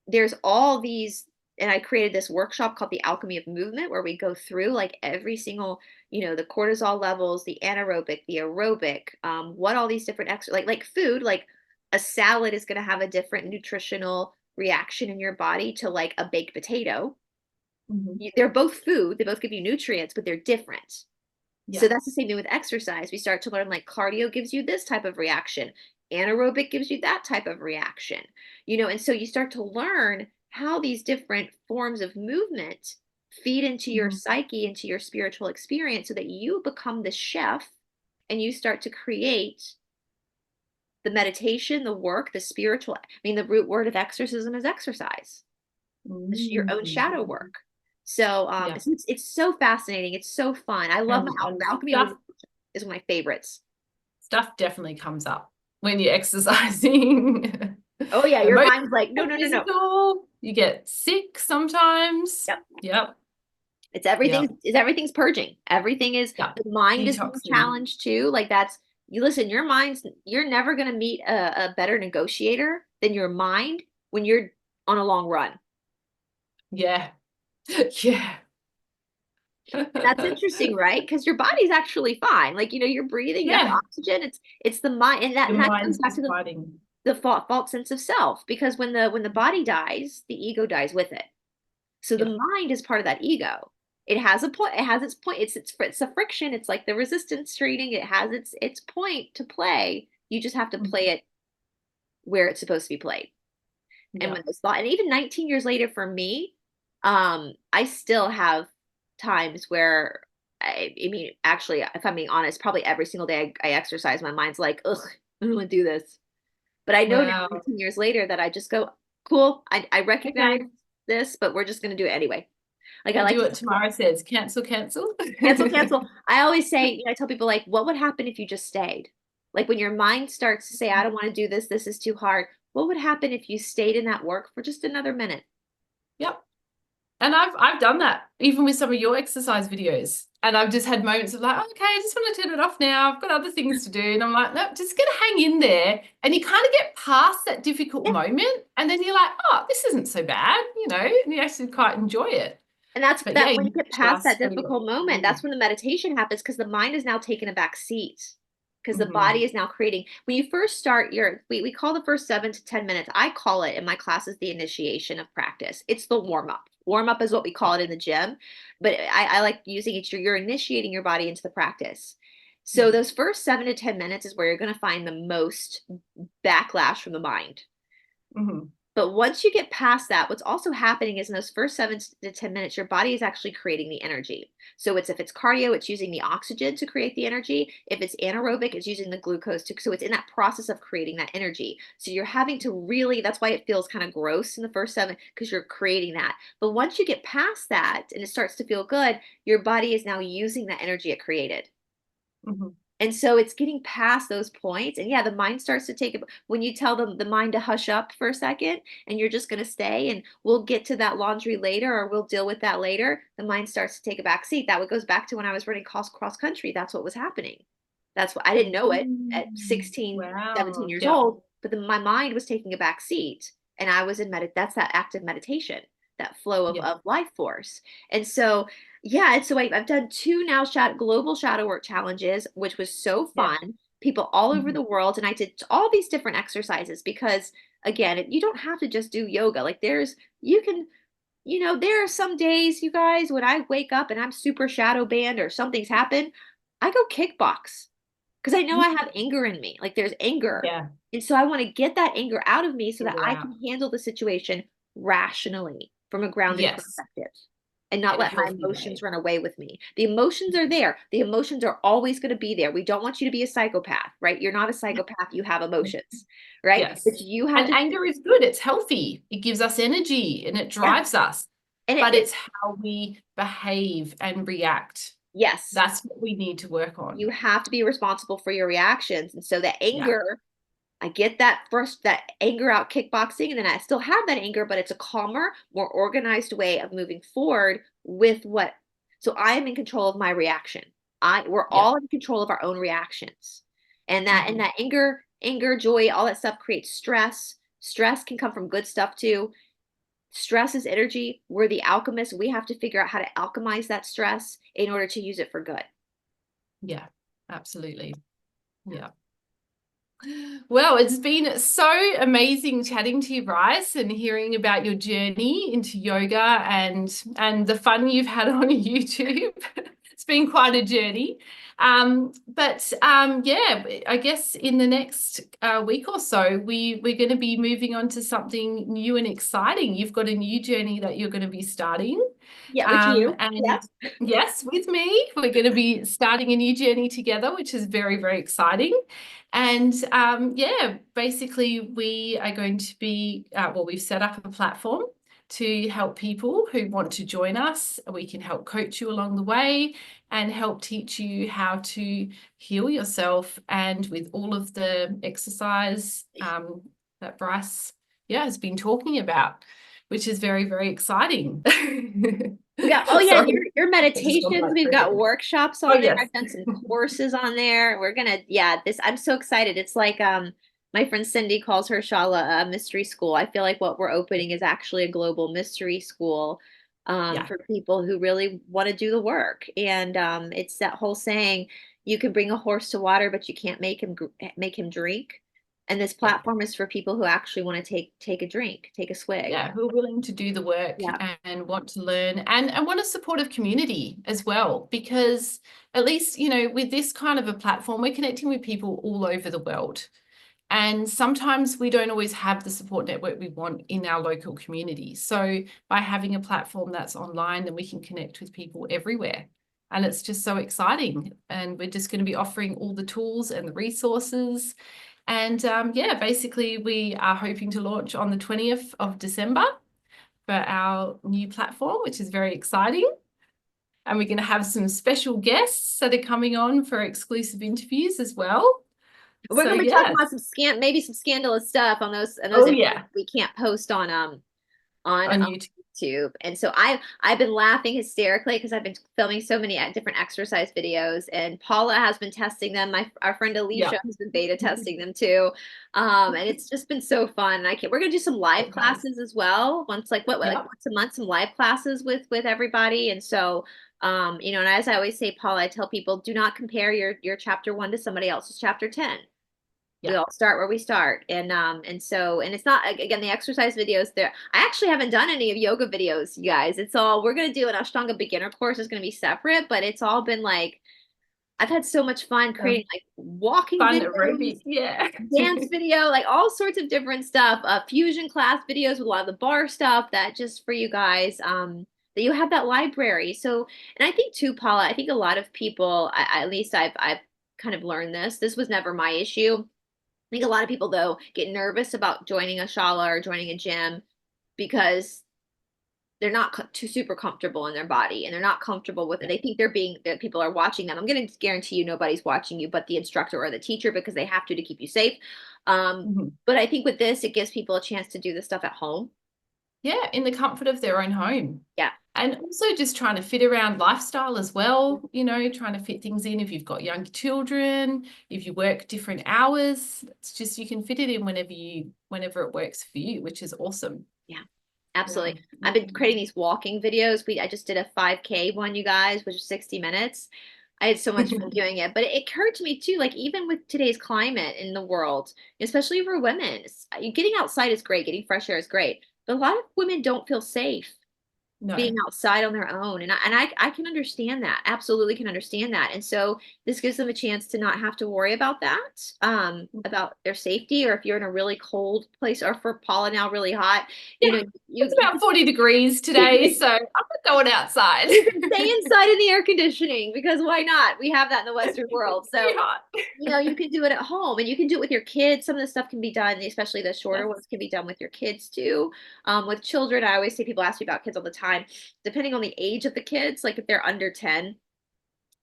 There's all these, and I created this workshop called the Alchemy of Movement, where we go through like every single, the cortisol levels, the anaerobic, the aerobic, what all these different like food, like a salad is going to have a different nutritional reaction in your body to like a baked potato. Mhm. They're both food, they both give you nutrients, but they're different. So Yeah. that's the same thing with exercise. We start to learn like cardio gives you this type of reaction, anaerobic gives you that type of reaction, and so you start to learn how these different forms of movement feed into your Mhm. psyche, into your spiritual experience, so that you become the chef and you start to create the meditation, the work, the spiritual. I mean, the root word of exorcism is exercise. It's your own shadow Mm. work. So Yeah. it's so fascinating. It's so fun. I love And alchemy stuff is one of my favorites. stuff definitely comes up when you're exercising. Oh yeah, your Emotional, mind's like, no, no, no, no. physical. You get sick sometimes. Yep. Yep. It's Yep. everything's purging. Everything is, Yep. the mind is being Detoxing. challenged too. Like that's, you listen, you're never gonna meet a better negotiator than your mind when you're on a long run. Yeah. Yeah. And that's interesting, right? Because your body's actually fine. Like, you're breathing, you have the Yeah. oxygen. It's the mind, and Your that comes mind's back to just fighting. the false sense of self. Because when the body dies, the ego dies with it. So the Yeah. mind is part of that ego. It has a point. It has its point. It's a friction. It's like the resistance training. It has its point to play. You just have to play Mhm. it where it's supposed to be played. And Yeah. when those thought, and even 19 years later for me, I still have times where I mean, actually, if I'm being honest, probably every single day I exercise, my mind's like, ugh, I don't want to do this. But I know now, Wow. 19 years later, that I just go, cool. I recognize Okay. this, but we're just going to do it anyway. Like I We'll like do to what Tamara says. Cancel, cancel. cancel, cancel. I always say, I tell people like, what would happen if you just stayed? Like when your mind starts to say, I don't want to do this, this is too hard. What would happen if you stayed in that work for just another minute? Yep. And I've done that even with some of your exercise videos. And I've just had moments of like, okay, I just want to turn it off now. I've got other things to do. And I'm like, no, just gonna hang in there. And you kind of get past that difficult Yeah. moment. And then you're like, oh, this isn't so bad, and you actually quite enjoy it. And that's But yeah, that when you you get past that just gotta get difficult moment, through. that's when the meditation happens, because the mind is now taking a back seat. Because the Mhm. body is now creating. When you first start we call the first 7 to 10 minutes, I call it in my classes the initiation of practice. It's the warm up. Warm up is what we call Yeah. it in the gym, but I like using it. You're initiating your body into the practice. So Mhm. those first 7 to 10 minutes is where you're going to find the most backlash from the mind. Mhm. But once you get past that, what's also happening is in those first 7 to 10 minutes, your body is actually creating the energy. So if it's cardio, it's using the oxygen to create the energy. If it's anaerobic, it's using the glucose to, so it's in that process of creating that energy. So you're having to really, that's why it feels kind of gross in the first seven, because you're creating that. But once you get past that and it starts to feel good, your body is now using that energy it created. Mhm. And so it's getting past those points. And yeah, the mind starts to take it when you tell the mind to hush up for a second and you're just going to stay and we'll get to that laundry later or we'll deal with that later. The mind starts to take a back seat. That what goes back to when I was running cross country. That's what was happening. That's what I didn't know it at Mm. 16, 17 Wow. years Yeah. old, but my mind was taking a back seat and I was in that's that active meditation, that flow Yeah. of life force. And so yeah, and so I've done two now global shadow work challenges, which was so Yeah. fun. People all over Mhm. the world, and I did all these different exercises because, again, you don't have to just do yoga. Like you can. you know, there are some days, you guys, when I wake up and I'm super shadow banned or something's happened, I go kickbox because I know I have anger in me. Like there's anger. Yeah, And so I want to get that anger out of me so that anger I out. can handle the situation rationally from a grounded Yes, perspective and not in a let my healthy emotions way. run away with me. The emotions are there. The emotions are always going to be there. We don't want you to be a psychopath, right? You're not a psychopath. You have emotions, right? But Yes. you have And to, anger is good. It's healthy. It gives us energy and it yeah. drives us. And But it's how we behave and react. yes, That's what we need to work you on. have to be responsible for your reactions. And so that Yeah. anger, I get that anger out kickboxing, and then I still have that anger, but it's a calmer, more organized way of moving forward with what. So I am in control of my reaction. We're Yeah. all in control of our own reactions, and Hmm. that anger, joy, all that stuff creates stress. Stress can come from good stuff too. Stress is energy. We're the alchemists. We have to figure out how to alchemize that stress in order to use it for good. Yeah. Absolutely. Yeah. Well, it's been so amazing chatting to you, Bryce, and hearing about your journey into yoga and the fun you've had on YouTube. It's been quite a journey. Yeah, I guess in the next week or so, we're going to be moving on to something new and exciting. You've got a new journey that you're going to be starting. Yeah, with you. Yeah. And yes, with me, we're going to be starting a new journey together, which is very, very exciting. And yeah, basically, we are going to be, well, we've set up a platform to help people who want to join us. We can help coach you along the way and help teach you how to heal yourself. And with all of the exercise that Brice, yeah, has been talking about, which is very, very exciting. We got, oh yeah, and Sorry, your I just got meditations, my we've throat got again. workshops Oh, on there. yes. I've done some courses on there. We're gonna, yeah, this, I'm so excited. It's like my friend Cindy calls her Shala a mystery school. I feel like what we're opening is actually a global mystery school Yeah, for people who really want to do the work. And it's that whole saying, you can bring a horse to water, but you can't make him drink. And this yeah. platform is for people who actually want to take a drink, take a swig. Yeah, who are willing to do the work Yeah. and want to learn and want a supportive community as well. Because at least, you know, with this kind of a platform, we're connecting with people all over the world. And sometimes we don't always have the support network we want in our local community. So by having a platform that's online, then we can connect with people everywhere. And it's just so exciting. And we're just going to be offering all the tools and the resources. And yeah, basically, we are hoping to launch on the 20th of December for our new platform, which is very exciting. And we're going to have some special guests that are coming on for exclusive interviews as well. We're So, gonna be talking yeah. about maybe some scandalous stuff on those Oh, interviews yeah, we can't post on on YouTube. YouTube. And so I've been laughing hysterically because I've been filming so many different exercise videos, and Paula has been testing them. Our friend Yeah. Alicia has been beta testing them too, and it's just been so fun. And I can't. We're gonna do some live It has. classes as well. Once like Yeah. once a month, some live classes with everybody. And so you know, and as I always say, Paula, I tell people, do not compare your chapter 1 to somebody else's chapter 10. We Yeah. all start where we start. And so, and it's not, again, the exercise videos there. I actually haven't done any of yoga videos, you guys. It's all, we're going to do an Ashtanga beginner course is going to be separate, but it's all been like, I've had so much fun creating like walking Fun videos, aerobic. Yeah. dance video, like all sorts of different stuff, fusion class videos with a lot of the bar stuff that just for you guys, that you have that library. So, and I think too, Paula, I think a lot of people, at least I've kind of learned this. This was never my issue. I think a lot of people though get nervous about joining a shala or joining a gym because they're not too super comfortable in their body and they're not comfortable with it. Yeah. They think that people are watching them. I'm going to guarantee you nobody's watching you but the instructor or the teacher because they have to keep you safe. Mhm. But I think with this, it gives people a chance to do this stuff at home. Yeah, in the comfort of their own home. Yeah. And also just trying to fit around lifestyle as well, you know, trying to fit things in if you've got young children, if you work different hours, it's just you can fit it in whenever it works for you, which is awesome. Yeah. Yeah. Absolutely. I've been creating these walking videos. I just did a 5K one, you guys, which is 60 minutes. I had so much fun doing it. But it occurred to me too, like even with today's climate in the world, especially for women, getting outside is great, getting fresh air is great. But a lot of women don't feel safe. No. being outside on their own. And I can understand that. Absolutely can understand that. And so this gives them a chance to not have to worry about that, about their safety, or if you're in a really cold place, or for Paula now really hot, you Yeah, know, it's about 40 degrees today, so I'm not going outside. you can stay inside in the air conditioning, because why not? We have that in the Western world. Very So, hot. you can do it at home, and you can do it with your kids. Some of the stuff can be done, especially the shorter Yes. ones can be done with your kids too. With children, I always say, people ask me about kids all the time, depending on the age of the kids, like if they're under 10,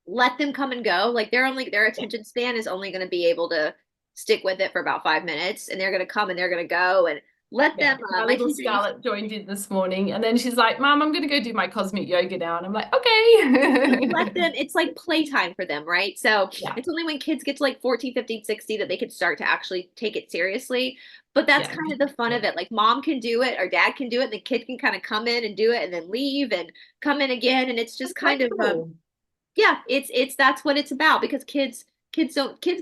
let them come and go. Like their attention span is only going to be able to stick with it for about 5 minutes, and they're going to come and they're going to go, and let them, Yeah, my my little teacher used Scarlett joined in this morning, and then she's like, Mom, I'm going to go do my cosmic yoga now. And I'm like, just let okay. them, it's like playtime for them, right? So Yeah, it's only when kids get to like 14, 15, 16 that they can start to actually take it seriously. But that's yeah, kind of the fun of it. Like mom can do it, or dad can do it, and the kid can kind of come in and do it and then leave and come in again. And it's just it's kind of flexible. yeah, it's that's what it's about, because kids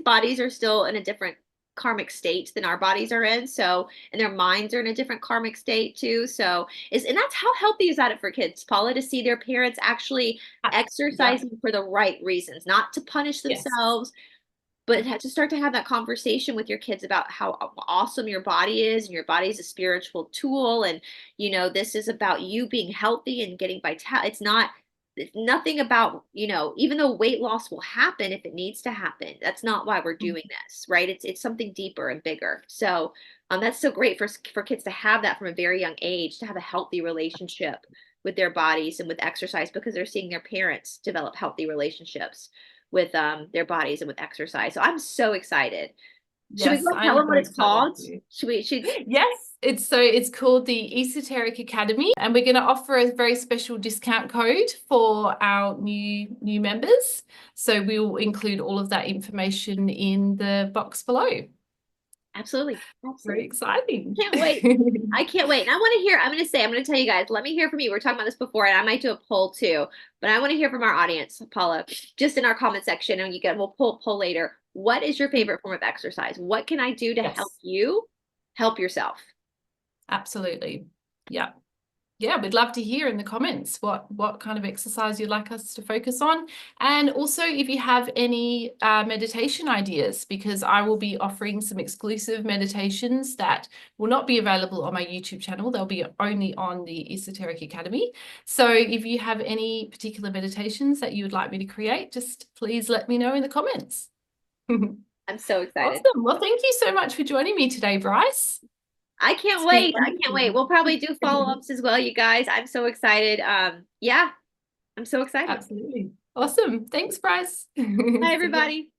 bodies are still in a different karmic state than our bodies are in. So, and their minds are in a different karmic state too. So is and that's how healthy is that for kids, Paula, to see their parents actually Yeah, exercising for the right reasons, not to punish yes. themselves, but to start to have that conversation with your kids about how awesome your body is, and your body is a spiritual tool, and this is about you being healthy and getting vital. It's nothing about, even though weight loss will happen if it needs to happen, that's not why we're doing this, right? It's something deeper and bigger. So that's so great for kids to have that from a very young age, to have a healthy relationship with their bodies and with exercise, because they're seeing their parents develop healthy relationships with their bodies and with exercise. So I'm so excited. Should we Yes, go tell I'm them so what it's excited called? too. Should Yes, it's called the Esoteric Academy, and we're going to offer a very special discount code for our new members. So we'll include all of that information in the box below. absolutely, Very absolutely. exciting. Can't wait. I can't wait. And I want to hear, I'm going to tell you guys, let me hear from you. We are talking about this before, and I might do a poll too, but I want to hear from our audience, Paula, just in our comment section, and we'll poll later. What is your favorite form of exercise? What can I do to help Yes, you help yourself? absolutely. Yeah. Yeah, we'd love to hear in the comments what kind of exercise you'd like us to focus on. And also if you have any meditation ideas, because I will be offering some exclusive meditations that will not be available on my YouTube channel. They'll be only on the Esoteric Academy. So if you have any particular meditations that you would like me to create, just please let me know in the comments. I'm so excited. Awesome. Well, thank you so much for joining me today, Bryce. I can't It's been wait. I can't wait. wonderful. We'll probably do follow-ups as well, you guys. I'm so excited. Yeah, I'm so excited. Absolutely. Awesome. Thanks, Bryce. Bye, See ya. everybody.